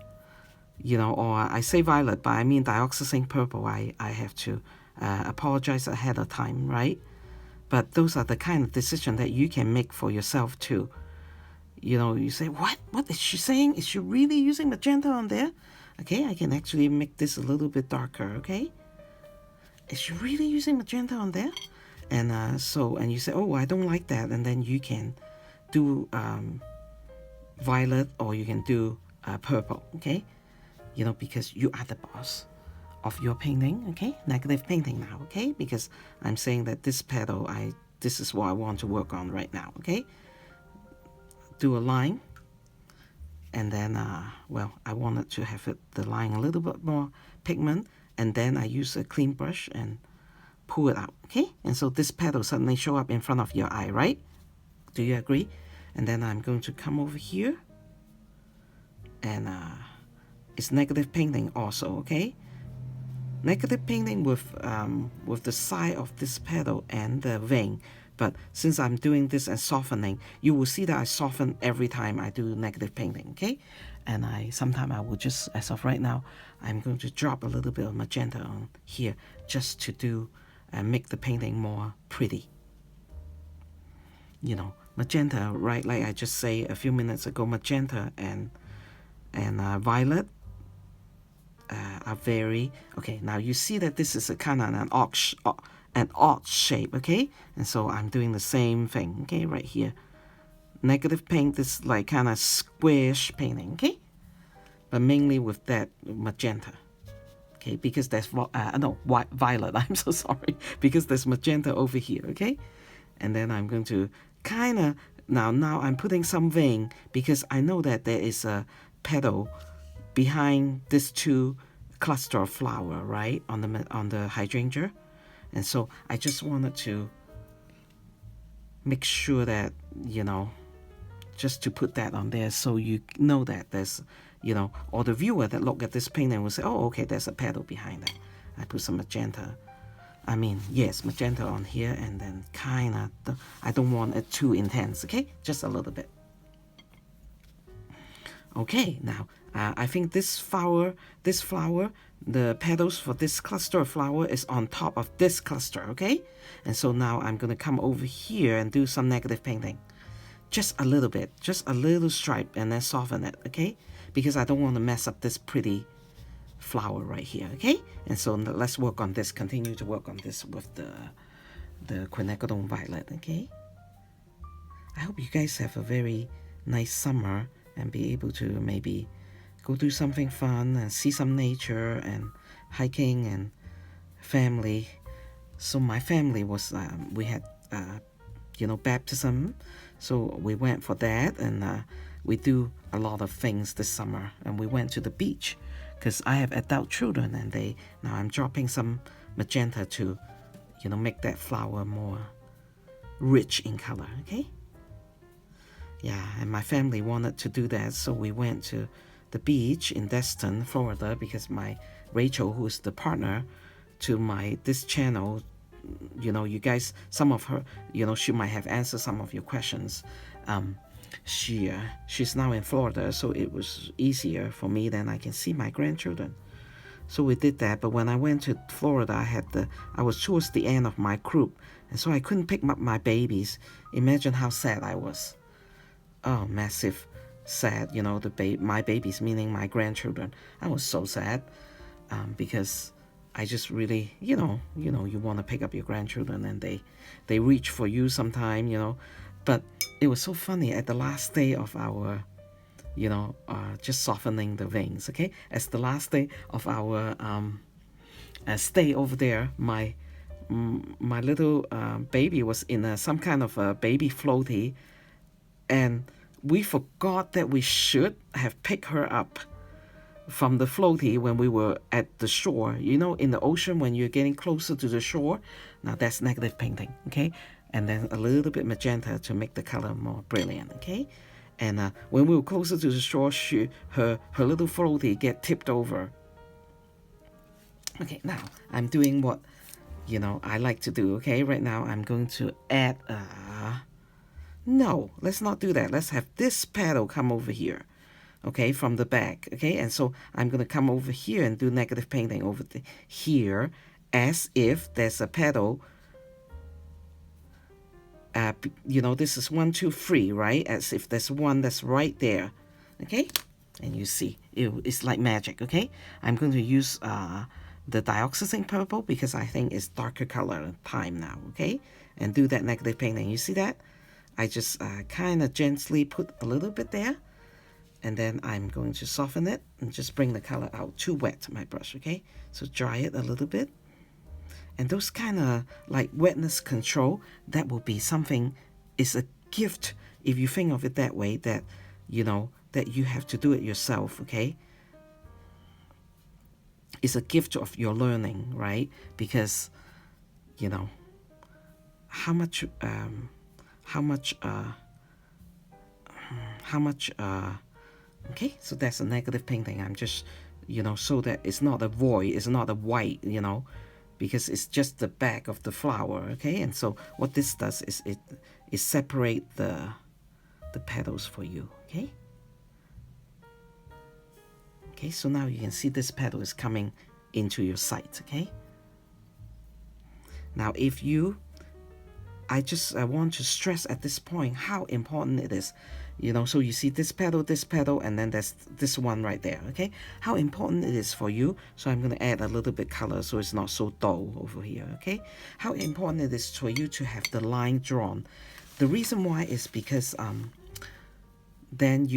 you know, or I say violet, but I mean dioxazine purple, I have to apologize ahead of time, right? But those are the kind of decision that you can make for yourself too. You know, you say, what is she saying? Is she really using magenta on there? Okay, I can actually make this a little bit darker, okay? Is she really using magenta on there? And and you say, oh, I don't like that. And then you can do violet, or you can do purple, okay? You know, because you are the boss of your painting, okay? Negative painting now, okay? Because I'm saying that this petal, this is what I want to work on right now, okay? Do a line, and then, well, I wanted to have the line a little bit more pigment, and then I use a clean brush and pull it out, okay? And so this petal suddenly show up in front of your eye, right? Do you agree? And then I'm going to come over here, and it's negative painting also, okay? Negative painting with the side of this petal and the vein. But since I'm doing this and softening, you will see that I soften every time I do negative painting, okay? And sometimes I will just, as of right now, I'm going to drop a little bit of magenta on here just to do make the painting more pretty. You know, magenta, right? Like I just say a few minutes ago, magenta and violet are very okay. Now you see that this is a kind of an odd shape, okay? And so I'm doing the same thing, okay, right here. Negative paint is like kind of squish painting, okay? But mainly with that magenta, okay? Because there's violet. I'm so sorry, because there's magenta over here, okay? And then I'm going to kind of now I'm putting some vein because I know that there is a petal behind this two cluster of flower, right, on the hydrangea. And so I just wanted to make sure that, you know, just to put that on there so you know that there's, you know, or the viewer that look at this painting will say, oh, okay, there's a petal behind that. I put some magenta. Magenta on here, and then kind of, I don't want it too intense, okay? Just a little bit. Okay, now I think this flower, the petals for this cluster of flower is on top of this cluster, okay? And so now I'm going to come over here and do some negative painting. Just a little bit, just a little stripe, and then soften it, okay? Because I don't want to mess up this pretty flower right here, okay? And so let's work on this, continue to work on this with the quinacridone violet, okay? I hope you guys have a very nice summer and be able to maybe go do something fun and see some nature and hiking and family. So my family was, we had, baptism. So we went for that, and we do a lot of things this summer. And we went to the beach because I have adult children, and now I'm dropping some magenta to, make that flower more rich in color, okay? Yeah, and my family wanted to do that, so we went to the beach in Destin, Florida, because my Rachel, who's the partner to this channel, you guys, some of her, she might have answered some of your questions. She's now in Florida, so it was easier for me. Then I can see my grandchildren. So we did that. But when I went to Florida, I was towards the end of my group, and so I couldn't pick up my babies. Imagine how sad I was. Oh, massive sad. You know, my babies, meaning my grandchildren. I was so sad, because I just really, you want to pick up your grandchildren, and they reach for you sometime, But it was so funny at the last day of our, just softening the veins, okay? As the last day of our stay over there, my little baby was in some kind of a baby floaty, and we forgot that we should have picked her up from the floaty when we were at the shore. In the ocean, when you're getting closer to the shore, now that's negative painting, okay? And then a little bit magenta to make the color more brilliant, okay? And when we were closer to the shore, her little floaty get tipped over. Okay, now I'm doing what I like to do. Okay, right now I'm going to add no, let's not do that. Let's have this petal come over here, okay, from the back. Okay, and so I'm going to come over here and do negative painting over here, as if there's a petal. This is 1, 2, 3, right? As if there's one that's right there. Okay, and you see it's like magic. Okay, I'm going to use the dioxazine purple because I think it's darker color time now. Okay, and do that negative painting. You see that? I just kind of gently put a little bit there, and then I'm going to soften it and just bring the color out. Too wet, my brush, okay? So dry it a little bit. And those kind of like wetness control, that will be something, is a gift if you think of it that way, that, that you have to do it yourself, okay? It's a gift of your learning, right? Because, how much okay, so that's a negative painting. I'm just, so that it's not a void, it's not a white, because it's just the back of the flower, okay? And so what this does is it separate the petals for you, okay? Okay, so now you can see this petal is coming into your sight, okay? Now I want to stress at this point how important it is. So you see this petal, and then there's this one right there, okay? How important it is for you. So I'm going to add a little bit color so it's not so dull over here, okay? How important it is for you to have the line drawn. The reason why is because then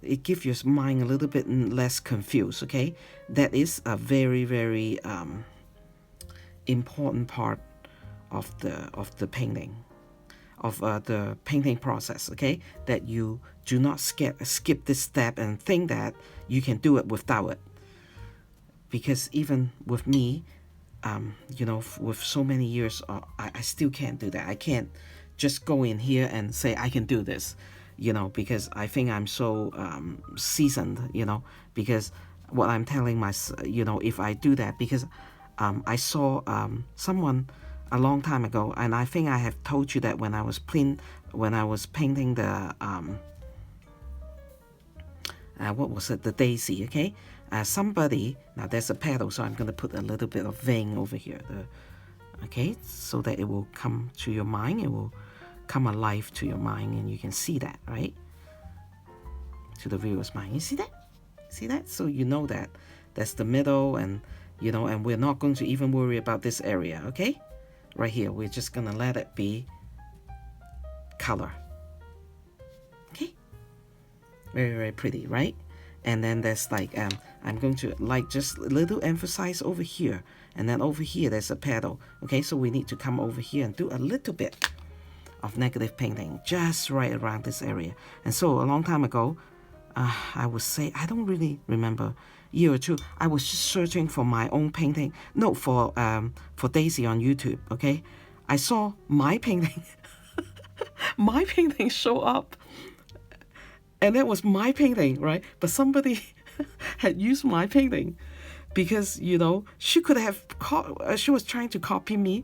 it gives your mind a little bit less confused, okay? That is a very, very important part of the painting, of the painting process, okay? That you do not skip this step and think that you can do it without it. Because even with me, with so many years, I still can't do that. I can't just go in here and say I can do this, because I think I'm so seasoned, because what I'm telling myself, if I do that, because I saw someone a long time ago, and I think I have told you that when I was painting the what was it, the daisy, okay? Somebody, now there's a petal, so I'm going to put a little bit of vein over here, okay, so that it will come to your mind, it will come alive to your mind, and you can see that, right? To the viewer's mind, you see that? See that? So that that's the middle, and and we're not going to even worry about this area, okay? Right here, we're just gonna let it be color. Okay, very, very pretty, right? And then there's like I'm going to just a little emphasize over here, and then over here there's a petal. Okay, so we need to come over here and do a little bit of negative painting just right around this area. And so a long time ago, I would say, I don't really remember, year or two, I was just searching for my own painting. No, for Daisy on YouTube, okay? I saw my painting, my painting show up. And that was my painting, right? But somebody had used my painting because, she could have, she was trying to copy me,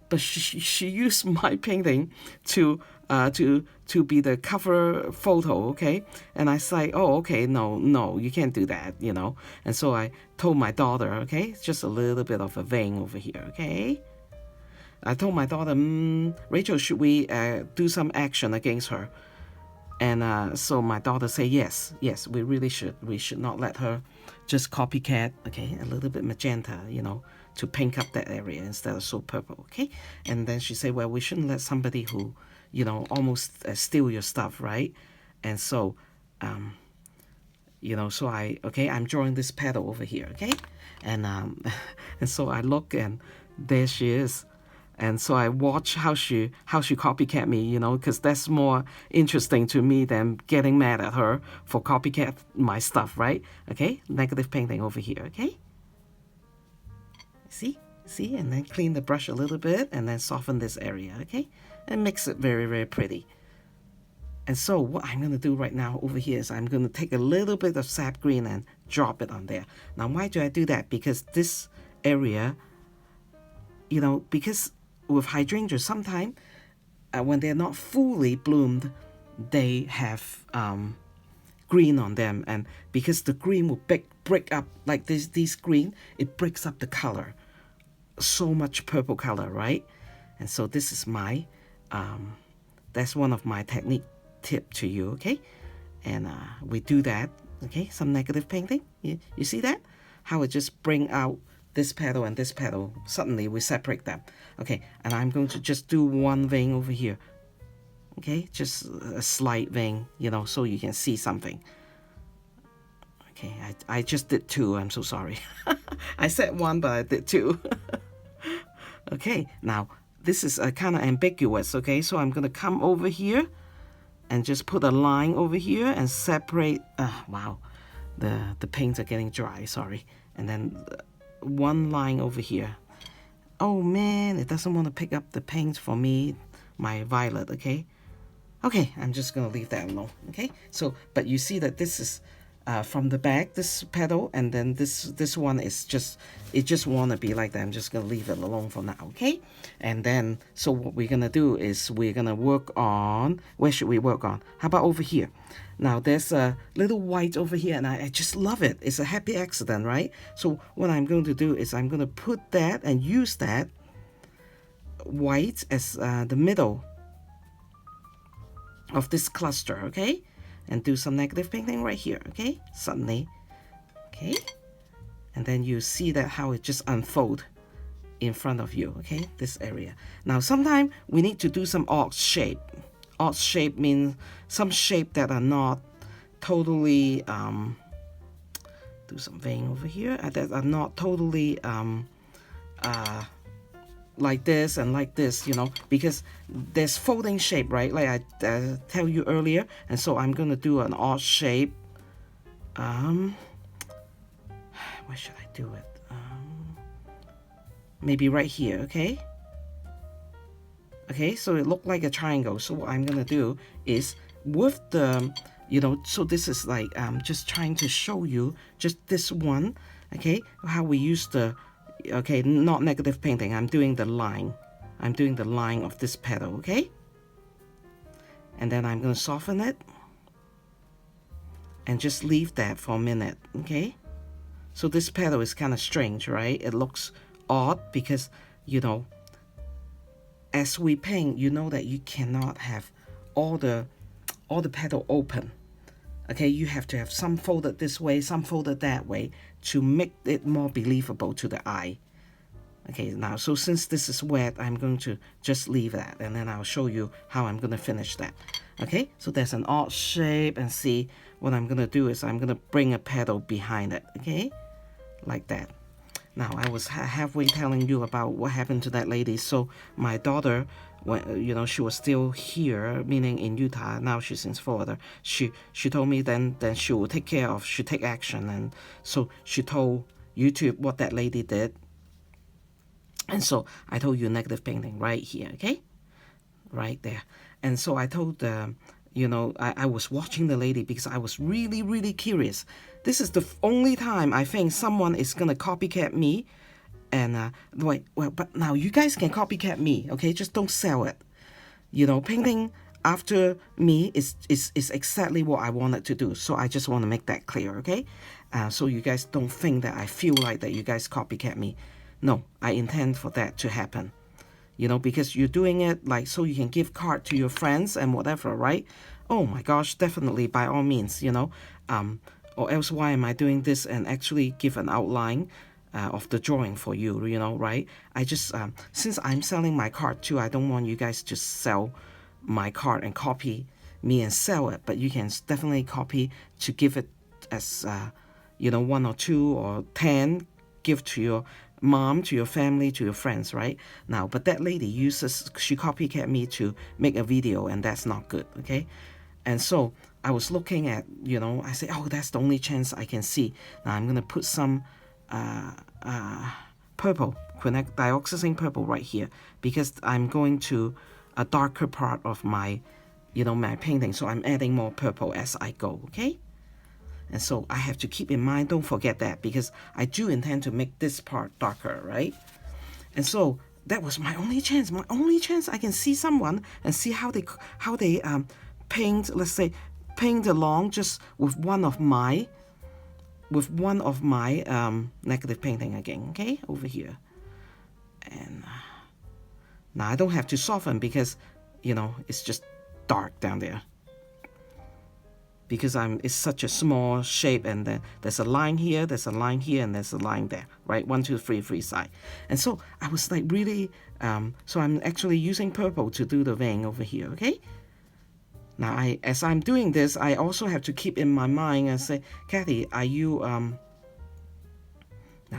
but she used my painting to to be the cover photo, okay? And I say, oh, okay, no, you can't do that, you know. And so I told my daughter, okay, just a little bit of a vein over here, okay? I told my daughter, Rachel, should we do some action against her? And so my daughter said, yes, we really should. We should not let her just copycat, okay, a little bit magenta, you know, to pink up that area instead of so purple, okay? And then she said, well, we shouldn't let somebody who, you know, almost steal your stuff, right? And so, you know, so I'm drawing this petal over here, okay? And and so I look, and there she is. And so I watch how she copycat me, you know, because that's more interesting to me than getting mad at her for copycat my stuff, right? Okay, negative painting over here, okay? See, and then clean the brush a little bit, and then soften this area, okay? And makes it very, very pretty. And so what I'm going to do right now over here is I'm going to take a little bit of sap green and drop it on there. Now, why do I do that? Because this area, you know, because with hydrangeas, sometimes when they're not fully bloomed, they have green on them, and because the green will break up, like this green, it breaks up the color, so much purple color, right? And so this is my that's one of my technique tip to you, okay? And we do that, okay? Some negative painting, you see that, how it just bring out this petal and this petal, suddenly we separate them. Okay, and I'm going to just do one vein over here. Okay, just a slight vein, you know, so you can see something. Okay, I just did two, I'm so sorry. I said one, but I did two. Okay, now this is kind of ambiguous, okay? So I'm going to come over here and just put a line over here and separate. Wow, the paints are getting dry, sorry. And then one line over here. Oh man, it doesn't want to pick up the paint for me, my violet, okay? Okay, I'm just going to leave that alone, okay? So, but you see that this is from the back, this petal, and then this one is just, it just want to be like that. I'm just going to leave it alone for now, okay? And then, so what we're going to do is we're going to work on, where should we work on? How about over here? Now, there's a little white over here, and I just love it. It's a happy accident, right? So what I'm going to do is I'm going to put that and use that white as the middle of this cluster, okay? And do some negative painting right here, okay? Suddenly, okay? And then you see that how it just unfold in front of you, okay? This area. Now, sometimes we need to do some odd shape. Odd shape means some shape that are not totally, do some vein over here, that are not totally, like this and like this, you know, because there's folding shape, right? Like I tell you earlier, and so I'm gonna do an odd shape. Where should I do it? Maybe right here, okay? Okay, so it looked like a triangle. So what I'm gonna do is with the, you know, so this is like just trying to show you just this one, okay? How we use the, okay, not negative painting. I'm doing the line. I'm doing the line of this petal, okay? And then I'm gonna soften it and just leave that for a minute, okay? So this petal is kind of strange, right? It looks odd because, you know, as we paint, you know that you cannot have all the petal open. Okay, you have to have some folded this way, some folded that way to make it more believable to the eye. Okay, now, so since this is wet, I'm going to just leave that, and then I'll show you how I'm going to finish that. Okay, so there's an odd shape, and see, what I'm going to do is I'm going to bring a petal behind it, okay, like that. Now, I was halfway telling you about what happened to that lady. So my daughter, when, you know, she was still here, meaning in Utah. Now she's in Florida. She told me then she will take care of, she take action. And so she told YouTube what that lady did. And so I told you negative painting right here, okay? Right there. And so I told, you know, I was watching the lady because I was really, really curious. This is the only time I think someone is going to copycat me. And, wait, well, but now you guys can copycat me, okay? Just don't sell it. You know, painting after me is exactly what I wanted to do. So I just want to make that clear, okay? So you guys don't think that I feel like that you guys copycat me. No, I intend for that to happen. You know, because you're doing it like so you can give card to your friends and whatever, right? Oh my gosh, definitely, by all means, you know. Or else why am I doing this and actually give an outline of the drawing for you, you know, right? I just, since I'm selling my card too, I don't want you guys to sell my card and copy me and sell it, but you can definitely copy to give it as, you know, 1 or 2 or 10, give to your mom, to your family, to your friends, right? Now, but that lady she copycat me to make a video, and that's not good, okay? And so I was looking at, you know, I said, oh, that's the only chance I can see. Now I'm going to put some purple, quinine dioxazine purple right here, because I'm going to a darker part of my, you know, my painting. So I'm adding more purple as I go, okay? And so I have to keep in mind, don't forget that, because I do intend to make this part darker, right? And so that was my only chance I can see someone and see how they paint, let's say, paint along just with one of my negative painting again, okay, over here. And now I don't have to soften because, you know, it's just dark down there. Because it's such a small shape, and there's a line here, there's a line here, and there's a line there, right? 1, 2, 3, 3 side. And so I was like really, so I'm actually using purple to do the vein over here, okay? Now, as I'm doing this, I also have to keep in my mind and say, Kathy, are you, now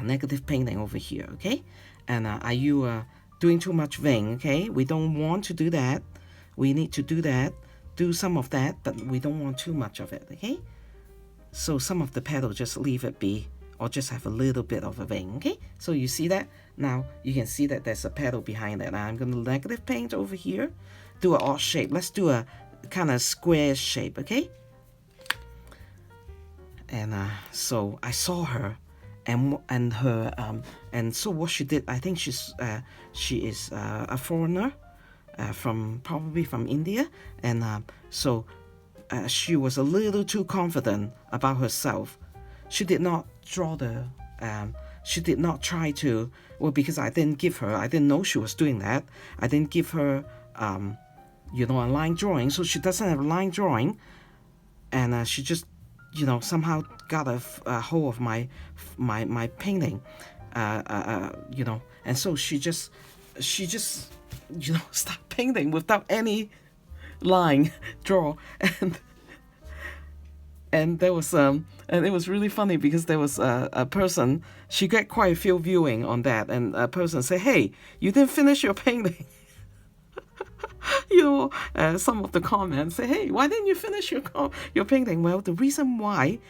negative painting over here, okay? And are you doing too much vein, okay? We don't want to do that. We need to do that. Do some of that, but we don't want too much of it, okay? So some of the petal, just leave it be, or just have a little bit of a vein, okay? So you see that? Now you can see that there's a petal behind it. Now I'm going to negative paint over here, do an odd shape. Let's do a kind of square shape, okay? And so I saw her, and her, and so what she did, I think she is a foreigner. Probably from India, and so she was a little too confident about herself. She did not draw the, she did not try to, well, because I didn't know she was doing that. I didn't give her, you know, a line drawing, so she doesn't have a line drawing, and she just, you know, somehow got a hold of my painting, you know, and so she just, you know, start painting without any line draw, and there was and it was really funny because there was a person, she got quite a few viewing on that, and a person said, hey, you didn't finish your painting. You know, some of the comments say, hey, why didn't you finish your painting? Well, the reason why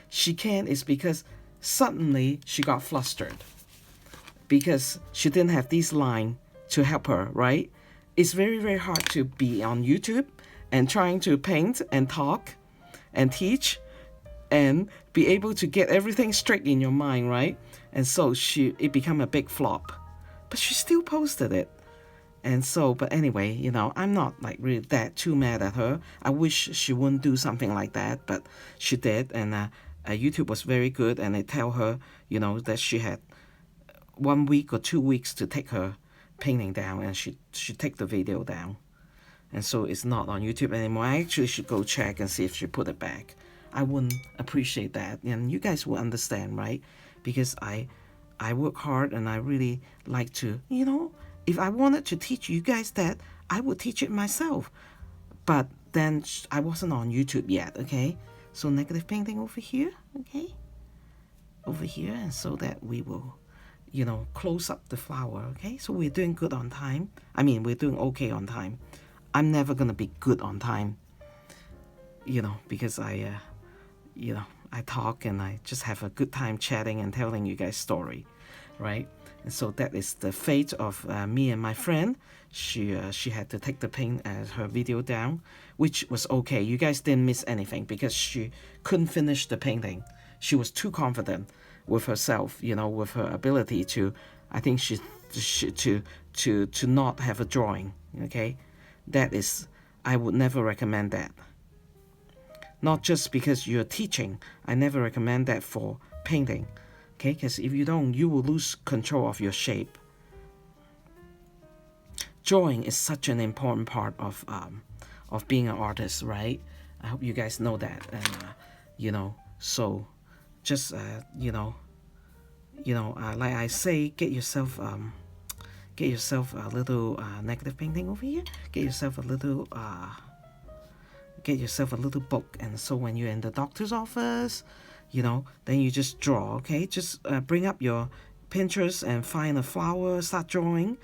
she can't is because suddenly she got flustered because she didn't have this line to help her, right? It's very, very hard to be on YouTube and trying to paint and talk and teach and be able to get everything straight in your mind, right? And so it became a big flop, but she still posted it. And so, but anyway, you know, I'm not like really that too mad at her. I wish she wouldn't do something like that, but she did. And YouTube was very good, and they tell her, you know, that she had 1 week or 2 weeks to take her painting down, and she take the video down, and so it's not on YouTube anymore. I actually should go check and see if she put it back. I wouldn't appreciate that, and you guys will understand, right? Because I work hard, and I really like to, you know, if I wanted to teach you guys that, I would teach it myself, but then I wasn't on YouTube yet, okay? So negative painting over here, okay, over here, and so that we will, you know, close up the flower, okay? So we're doing good on time. I mean, we're doing okay on time. I'm never gonna be good on time, you know, because you know, I talk and I just have a good time chatting and telling you guys story, right? And so that is the fate of me and my friend. She had to take the paint her video down, which was okay. You guys didn't miss anything because she couldn't finish the painting. She was too confident with herself, you know, with her ability to, I think to not have a drawing, okay? That is I would never recommend that. Not just because you're teaching, I never recommend that for painting, okay? Because if you don't, you will lose control of your shape. Drawing is such an important part of being an artist, right? I hope you guys know that, and you know, so just like I say, get yourself a little negative painting over here. Get yourself a little book, and so when you're in the doctor's office, then you just draw, okay? Just bring up your Pinterest and find a flower, start drawing.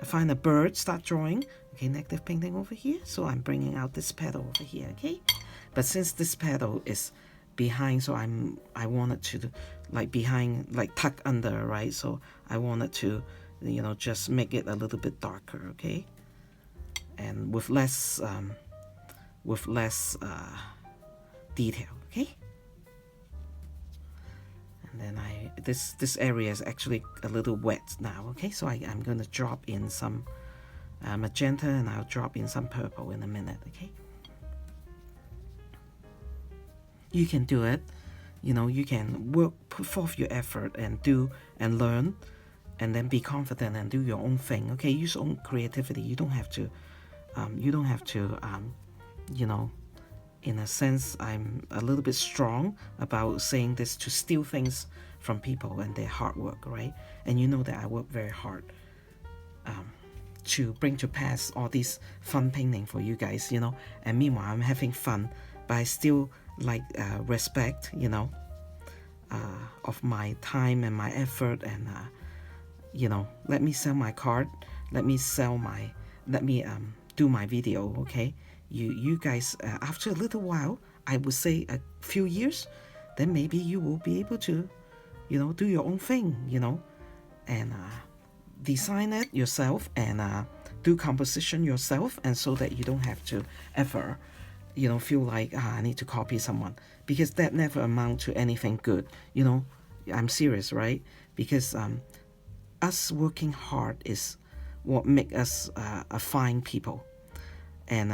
Find a bird, start drawing. Okay, negative painting over here. So I'm bringing out this petal over here, okay? But since this petal is behind, so I wanted to like behind, like tuck under, right? So I wanted to, just make it a little bit darker, okay? And with less detail, okay? And then this area is actually a little wet now, okay? So I'm going to drop in some magenta, and I'll drop in some purple in a minute, okay? You can do it. You can put forth your effort and do and learn, and then be confident and do your own thing, okay? Use your own creativity. You don't have to, in a sense, I'm a little bit strong about saying this, to steal things from people and their hard work, right? And you know that I work very hard to bring to pass all these fun painting for you guys, and meanwhile I'm having fun, but I still like respect, of my time and my effort, and let me sell my card, let me do my video, okay? You guys, after a little while, I would say a few years, then maybe you will be able to, do your own thing, and design it yourself, and do composition yourself, and so that you don't have to ever, feel like I need to copy someone, because that never amount to anything good. I'm serious, right? Because us working hard is what make us a fine people, and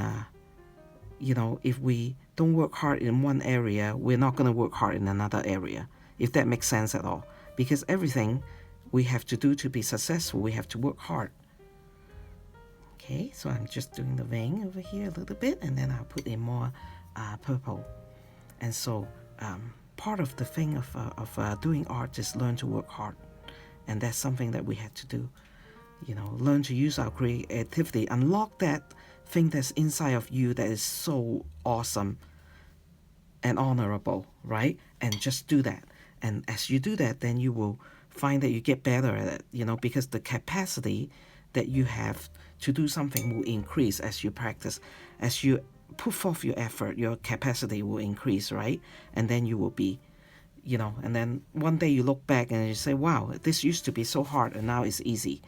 if we don't work hard in one area, we're not going to work hard in another area, if that makes sense at all. Because everything we have to do to be successful, we have to work hard. Okay, so I'm just doing the vein over here a little bit, and then I'll put in more purple. And so part of the thing of doing art is learn to work hard, and that's something that we had to do. Learn to use our creativity, unlock that thing that's inside of you that is so awesome and honorable, right? And just do that. And as you do that, then you will find that you get better at it, because the capacity that you have to do something will increase as you practice. As you put forth your effort, your capacity will increase, right? And then you will be, and then one day you look back and you say, wow, this used to be so hard and now it's easy.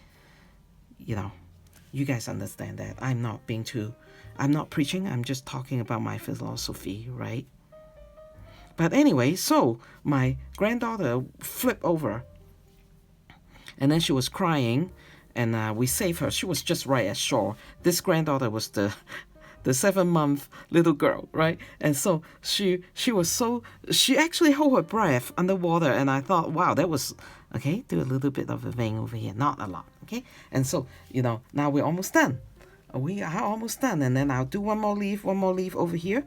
You guys understand that. I'm not preaching, I'm just talking about my philosophy, right? But anyway, so my granddaughter flipped over, and then she was crying, and we saved her. She was just right at shore. This granddaughter was the 7-month little girl, right? And so she actually held her breath underwater, and I thought, wow, that was okay. Do a little bit of a vein over here, not a lot, okay? And so now we're almost done. We are almost done, and then I'll do one more leaf over here,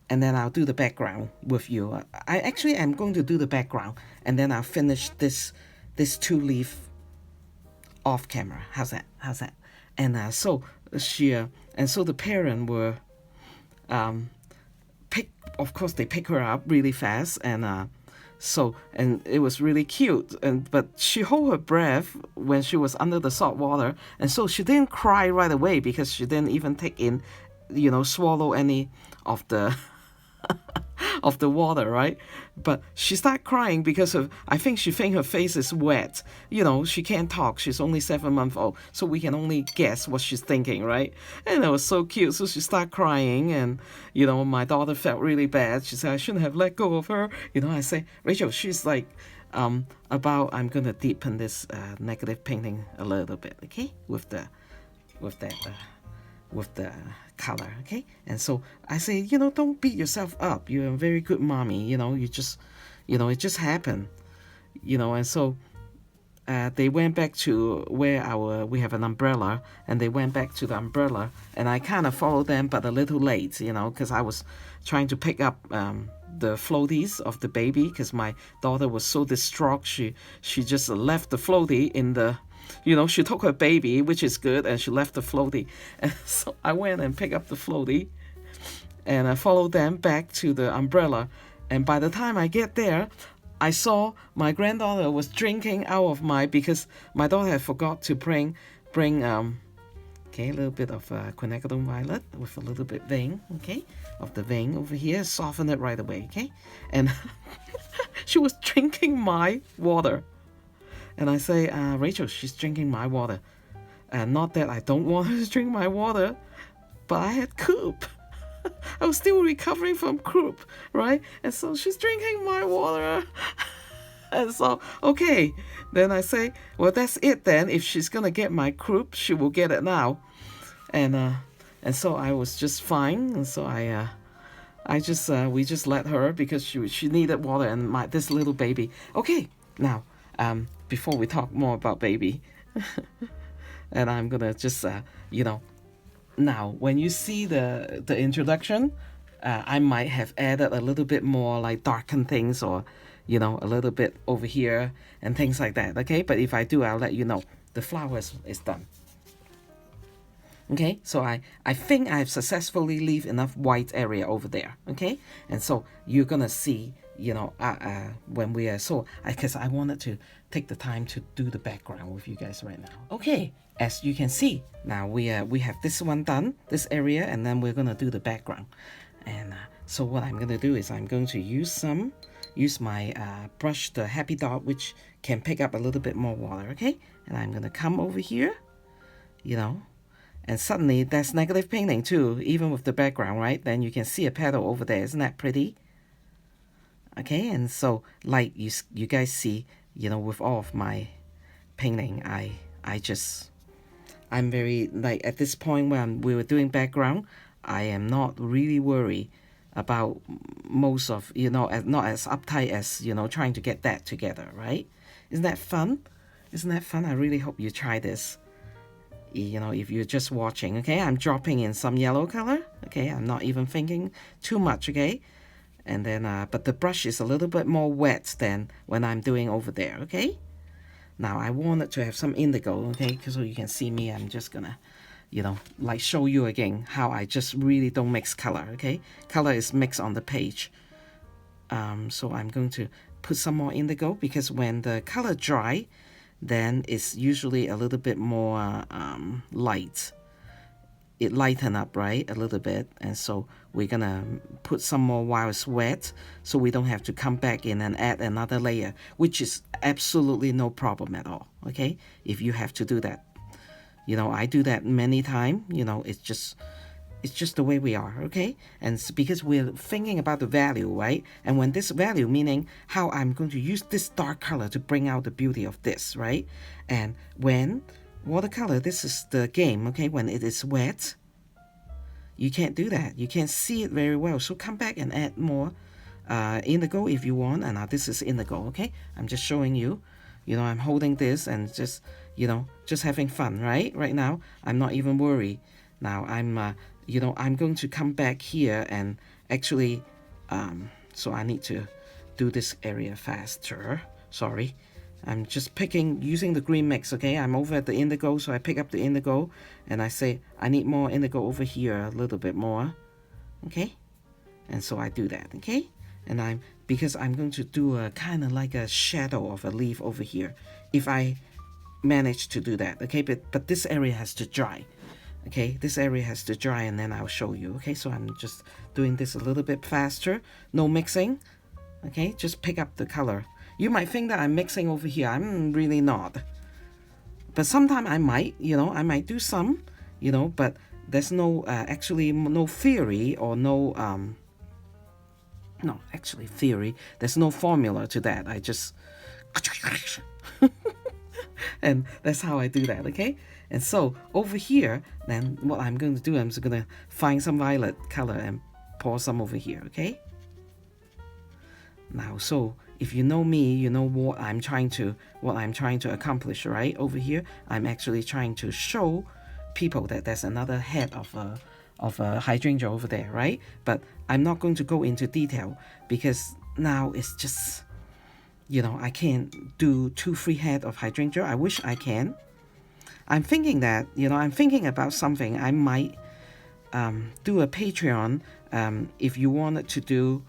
and then I'll do the background with you. I actually am going to do the background, and then I'll finish this 2-leaf off camera. How's that? And so the parent were of course they pick her up really fast, and it was really cute, but she held her breath when she was under the salt water, and so she didn't cry right away, because she didn't even take in, swallow any of the of the water, right? But she started crying because I think she think her face is wet. She can't talk. She's only 7 months old, so we can only guess what she's thinking, right? And it was so cute. So she started crying, and my daughter felt really bad. She said, I shouldn't have let go of her. I say, Rachel, she's like I'm gonna deepen this negative painting a little bit, okay? With with the color, okay? And so I say, you know, don't beat yourself up. You're a very good mommy, you know, you just, you know, it just happened, you know. And so they went back to where we have an umbrella, and they went back to the umbrella, and I kind of followed them, but a little late, you know, because I was trying to pick up the floaties of the baby, because my daughter was so distraught. She just left the floaty in the, you know, she took her baby, which is good, and she left the floaty. And so I went and picked up the floaty, and I followed them back to the umbrella. And by the time I get there, I saw my granddaughter was drinking out of because my daughter had forgot to bring okay, a little bit of quinacridone violet with a little bit vein, okay, of the vein over here, soften it right away, okay, and she was drinking my water, and I say, Rachel, she's drinking my water, and not that I don't want her to drink my water, but I had croup. I was still recovering from croup, right? And so she's drinking my water. And so, okay. Then I say, well, that's it then. If she's going to get my croup, she will get it now. And so I was just fine. And so we just let her, because she needed water, and this little baby. Okay, now, before we talk more about baby, and I'm going to just, you know, now, when you see the introduction, I might have added a little bit more, like darken things, or, you know, a little bit over here and things like that, okay? But if I do, I'll let you know. The flower is done. Okay, so I think I've successfully leave enough white area over there, okay? And so you're going to see, you know, when we are, so, because I wanted to take the time to do the background with you guys right now. Okay. As you can see, now we have this one done, this area, and then we're going to do the background. And so what I'm going to do is I'm going to use my brush, the Happy Dot, which can pick up a little bit more water, okay? And I'm going to come over here, you know, and suddenly that's negative painting too, even with the background, right? Then you can see a petal over there. Isn't that pretty? Okay, and so like you guys see, you know, with all of my painting, I'm very, like, at this point when we were doing background, I am not really worried about most of, you know, not as uptight as, you know, trying to get that together, right? Isn't that fun? Isn't that fun? I really hope you try this, you know, if you're just watching, okay? I'm dropping in some yellow color, okay? I'm not even thinking too much, okay? And then, but the brush is a little bit more wet than when I'm doing over there, okay? Now, I wanted to have some indigo, okay, because so you can see me, I'm just gonna, you know, like show you again how I just really don't mix color, okay? Color is mixed on the page. So I'm going to put some more indigo, because when the color dry, then it's usually a little bit more light. It lighten up, right, a little bit, and so we're gonna put some more while it's wet, so we don't have to come back in and add another layer, which is absolutely no problem at all, okay? If you have to do that, you know, I do that many times, you know, it's just the way we are, okay? And it's because we're thinking about the value, right? And when this value, meaning how I'm going to use this dark color to bring out the beauty of this, right? And when watercolor, this is the game, okay? When it is wet, you can't do that. You can't see it very well. So come back and add more indigo if you want. And now this is indigo, okay? I'm just showing you. You know, I'm holding this and just, you know, just having fun, right? Right now, I'm not even worried. Now, I'm, you know, I'm going to come back here and actually, so I need to do this area faster. Sorry. I'm just using the green mix, okay? I'm over at the indigo, so I pick up the indigo, and I say, I need more indigo over here, a little bit more, okay? And so I do that, okay? And because I'm going to do a kind of like a shadow of a leaf over here, if I manage to do that, okay? But this area has to dry, okay? This area has to dry, and then I'll show you, okay? So I'm just doing this a little bit faster, no mixing, okay? Just pick up the color. You might think that I'm mixing over here. I'm really not. But sometimes I might, you know, I might do some, you know, but there's no, actually no theory or no, no, actually theory. There's no formula to that. I just, And that's how I do that, okay? And so over here, then what I'm going to do, I'm just going to find some violet color and pour some over here, okay? Now, so if you know me, you know what I'm trying to accomplish, right? Over here, I'm actually trying to show people that there's another head of a hydrangea over there, right? But I'm not going to go into detail because now it's just, I can't do 2-3 head of hydrangea. I wish I can. I'm thinking that, I'm thinking about something. I might do a Patreon if you wanted to do,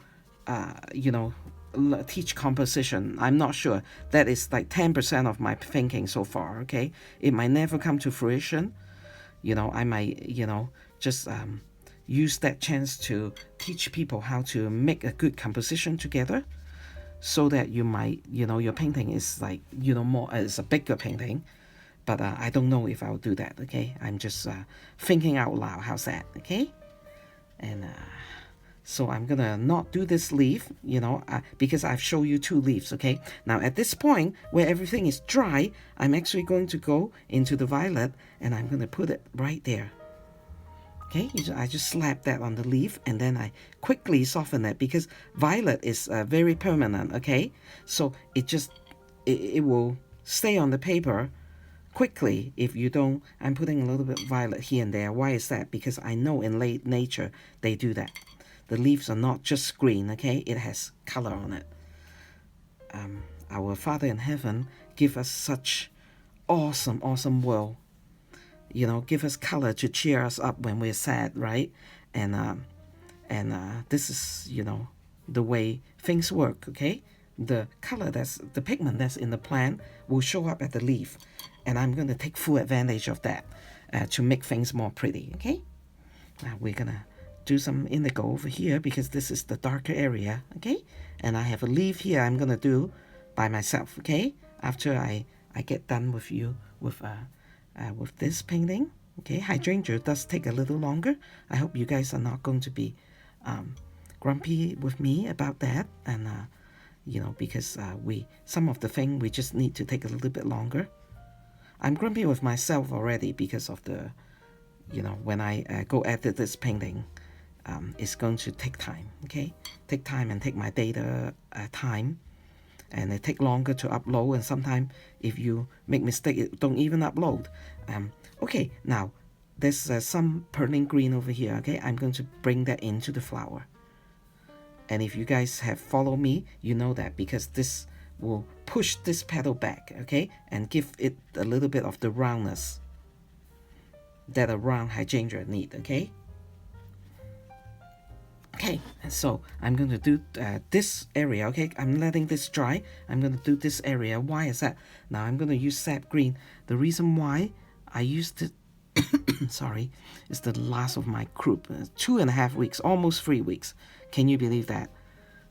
teach composition. I'm not sure. That is like 10% of my thinking so far, okay? It might never come to fruition. I might, just use that chance to teach people how to make a good composition together so that you might, your painting is like, more, it's a bigger painting. But I don't know if I'll do that, okay? I'm just thinking out loud. How's that, okay? And so I'm gonna not do this leaf, because I've shown you 2 leaves, okay? Now at this point, where everything is dry, I'm actually going to go into the violet and I'm gonna put it right there. Okay, I just slap that on the leaf and then I quickly soften it because violet is very permanent, okay? So it will stay on the paper quickly if you don't. I'm putting a little bit of violet here and there. Why is that? Because I know in late nature they do that. The leaves are not just green, okay? It has color on it. Our Father in heaven give us such awesome world. Give us color to cheer us up when we're sad, right? And this is, the way things work, okay? The color the pigment that's in the plant will show up at the leaf. And I'm going to take full advantage of that to make things more pretty, okay? Now we're going to do some indigo over here because this is the darker area, okay? And I have a leaf here I'm going to do by myself, okay? After I get done with you with this painting, okay? Hydrangea does take a little longer. I hope you guys are not going to be grumpy with me about that. And, because some of the thing we just need to take a little bit longer. I'm grumpy with myself already because of the, when I go edit this painting, it's going to take time, okay? Take time and take my data time. And it take longer to upload. And sometimes if you make mistake, it don't even upload. Okay, now there's some pearling green over here, okay? I'm going to bring that into the flower. And if you guys have followed me, you know that because this will push this petal back, okay? And give it a little bit of the roundness that a round hydrangea need, okay? Okay, and so I'm going to do this area, okay? I'm letting this dry. I'm going to do this area. Why is that? Now I'm going to use sap green. The reason why I used it, sorry, is the last of my group. 2.5 weeks, almost 3 weeks. Can you believe that?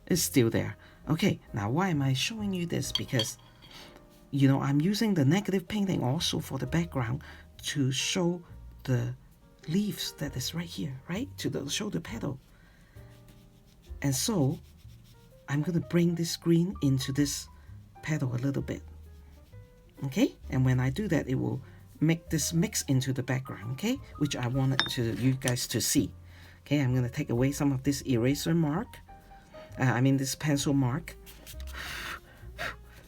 It's still there. Okay, now why am I showing you this? Because, I'm using the negative painting also for the background to show the leaves that is right here, right? To show the petal. And so, I'm going to bring this green into this petal a little bit. Okay? And when I do that, it will make this mix into the background, okay? Which I wanted you guys to see. Okay, I'm going to take away some of this eraser mark. This pencil mark.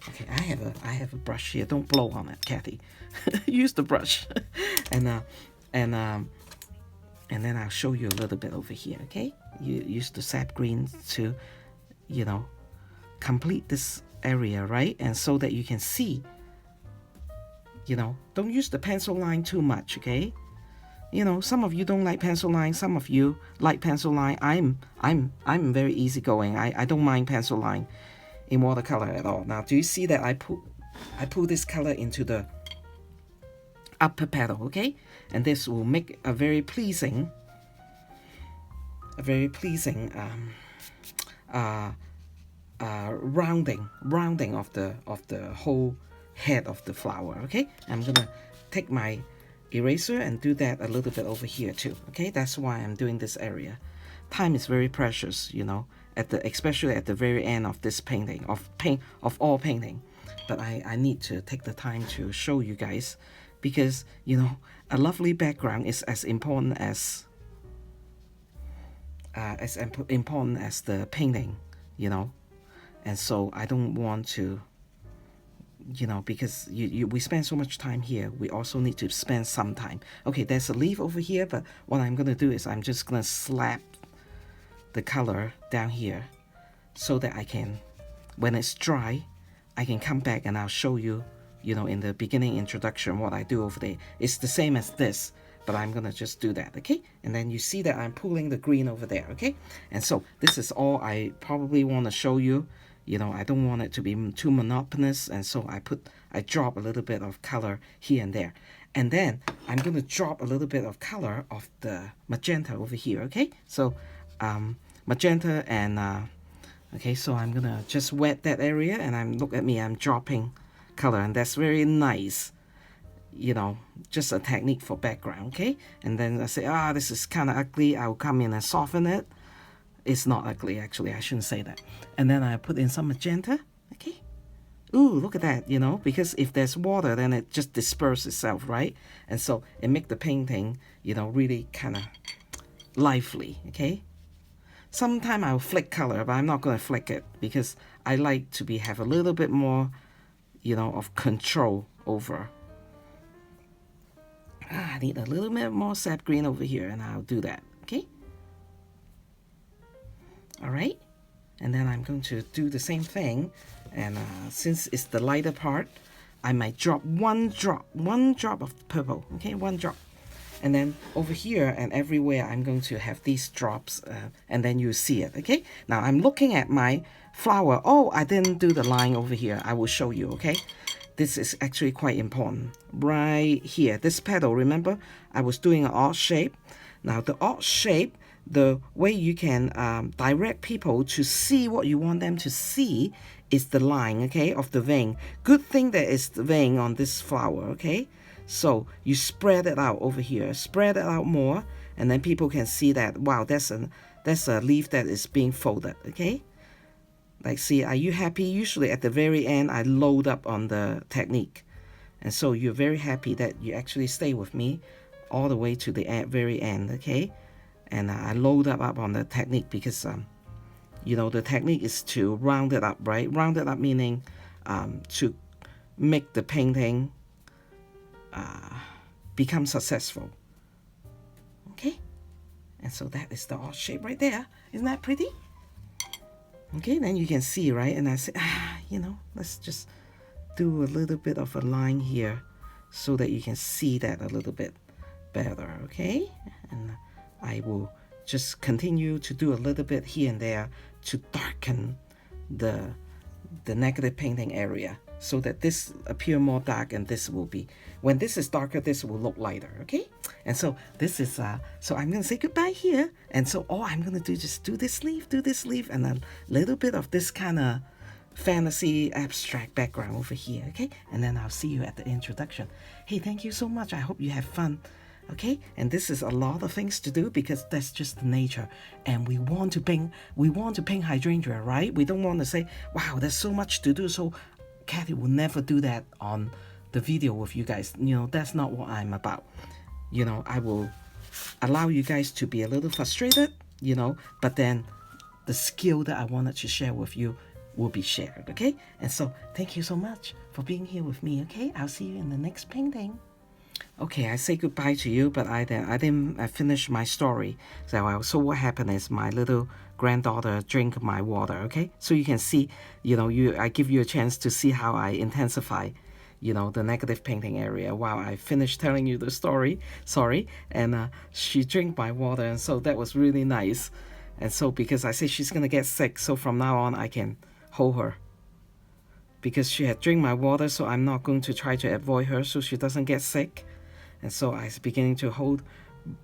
Okay, I have a brush here. Don't blow on it, Kathy. Use the brush. And then I'll show you a little bit over here, okay? You use the sap green to, complete this area, right? And so that you can see, don't use the pencil line too much, okay? Some of you don't like pencil line, some of you like pencil line. I'm very easygoing. I don't mind pencil line in watercolor at all. Now, do you see that I pull this color into the upper petal, okay? And this will make a very pleasing rounding of the whole head of the flower, okay? I'm gonna take my eraser and do that a little bit over here too, okay? That's why I'm doing this area. Time is very precious, especially at the very end of this painting, of all painting. but I need to take the time to show you guys, because you know, a lovely background is as important as the painting, you know. And so I don't want to, you know, because we spend so much time here, we also need to spend some time. Okay, there's a leaf over here, but what I'm gonna do is I'm just gonna slap the color down here so that I can, when it's dry, I can come back and I'll show you, you know, in the beginning introduction what I do over there. It's the same as this, but I'm gonna just do that, okay? And then you see that I'm pulling the green over there, okay? And so this is all I probably want to show you. You know, I don't want it to be too monotonous, and so I drop a little bit of color here and there. And then I'm gonna drop a little bit of color of the magenta over here, okay? So magenta and okay, so I'm gonna just wet that area, and look at me, I'm dropping color, and that's very nice, you know, just a technique for background, okay? And then I say, this is kind of ugly, I'll come in and soften it. It's not ugly, actually, I shouldn't say that. And then I put in some magenta, okay? Ooh, look at that, you know, because if there's water, then it just disperses itself, right? And so it makes the painting, you know, really kind of lively, okay? Sometimes I'll flick color, but I'm not going to flick it because I like to have a little bit more, you know, of control over. I need a little bit more sap green over here, and I'll do that, okay? All right, and then I'm going to do the same thing, and since it's the lighter part, I might drop one drop of purple, okay, one drop. And then over here and everywhere, I'm going to have these drops, and then you see it, okay? Now I'm looking at my flower. Oh, I didn't do the line over here. I will show you, okay? This is actually quite important. Right here, this petal, remember? I was doing an odd shape. Now the odd shape, the way you can direct people to see what you want them to see is the line, okay, of the vein. Good thing there is the vein on this flower, okay? So you spread it out over here, spread it out more, and then people can see that, wow, that's a leaf that is being folded, okay? Like, see, are you happy? Usually at the very end, I load up on the technique. And so you're very happy that you actually stay with me all the way to the very end, okay? And I load up on the technique because, you know, the technique is to round it up, right? Round it up meaning to make the painting become successful, okay? And so that is the odd shape right there. Isn't that pretty? Okay, then you can see, right? And I say, you know, let's just do a little bit of a line here so that you can see that a little bit better, okay? And I will just continue to do a little bit here and there to darken the negative painting area so that this appear more dark, and this will be, when this is darker, this will look lighter, okay? And so this is, so I'm going to say goodbye here. And so all I'm going to do is just do this leaf, and a little bit of this kind of fantasy abstract background over here, okay? And then I'll see you at the introduction. Hey, thank you so much. I hope you have fun. Okay, and this is a lot of things to do because that's just the nature, and we want to paint hydrangea, right? We don't want to say, wow, there's so much to do, so Kathy will never do that on the video with you guys. You know, that's not what I'm about. You know, I will allow you guys to be a little frustrated, you know, but then the skill that I wanted to share with you will be shared, okay? And so thank you so much for being here with me, okay? I'll see you in the next painting. Okay, I say goodbye to you, but I finished my story. So what happened is my little granddaughter drank my water, okay? So you can see, you know, I give you a chance to see how I intensify, you know, the negative painting area while I finished telling you the story. Sorry. And she drank my water, and so that was really nice. And so because I said she's going to get sick, so from now on I can hold her. Because she had drank my water, so I'm not going to try to avoid her so she doesn't get sick. And so I was beginning to hold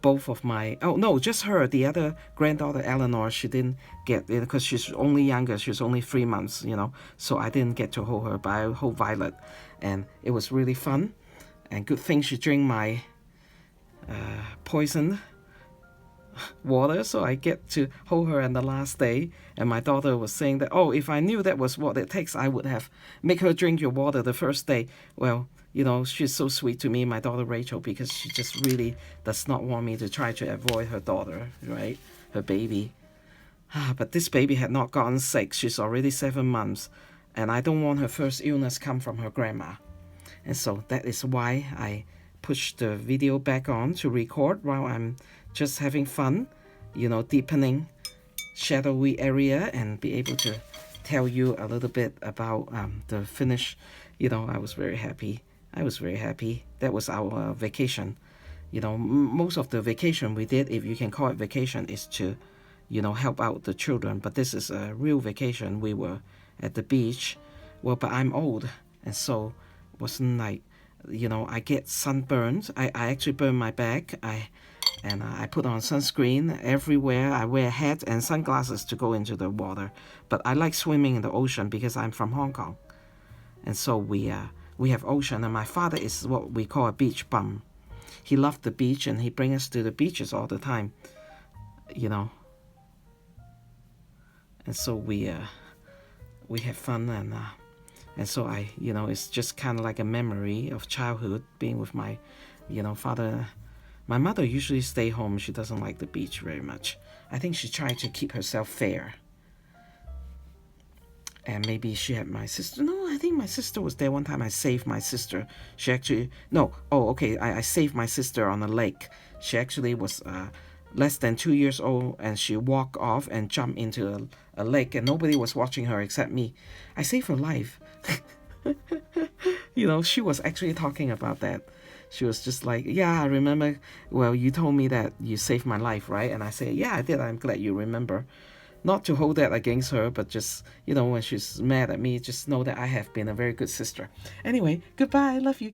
both of my, oh no, just her. The other granddaughter, Eleanor, she didn't get it because she's only younger. She's only 3 months, you know. So I didn't get to hold her, but I hold Violet. And it was really fun. And good thing she drank my poison water, so I get to hold her on the last day. And my daughter was saying that, oh, if I knew that was what it takes, I would have make her drink your water the first day. Well, she's so sweet to me, my daughter Rachel, because she just really does not want me to try to avoid her daughter, right? Her baby. But this baby had not gotten sick. She's already 7 months. And I don't want her first illness come from her grandma. And so that is why I push the video back on to record while I'm just having fun, deepening shadowy area and be able to tell you a little bit about the finish. I was very happy. That was our vacation. Most of the vacation we did, if you can call it vacation, is to, help out the children. But this is a real vacation. We were at the beach. Well, but I'm old, and so it wasn't like, I get sunburned. I actually burn my back. I put on sunscreen everywhere. I wear a hat and sunglasses to go into the water. But I like swimming in the ocean because I'm from Hong Kong. And so we have ocean, and my father is what we call a beach bum. He loved the beach, and he brings us to the beaches all the time, And so we have fun, and so it's just kind of like a memory of childhood, being with my, father. My mother usually stay home. She doesn't like the beach very much. I think she tried to keep herself fair. And maybe she had my sister. No, I think my sister was there one time. I saved my sister. She actually, no, oh, okay. I saved my sister on a lake. She actually was less than 2 years old, and she walked off and jumped into a lake, and nobody was watching her except me. I saved her life. She was actually talking about that. She was just like, yeah, I remember, well, you told me that you saved my life, right? And I said, yeah, I did. I'm glad you remember. Not to hold that against her, but just, when she's mad at me, just know that I have been a very good sister. Anyway, goodbye. Love you.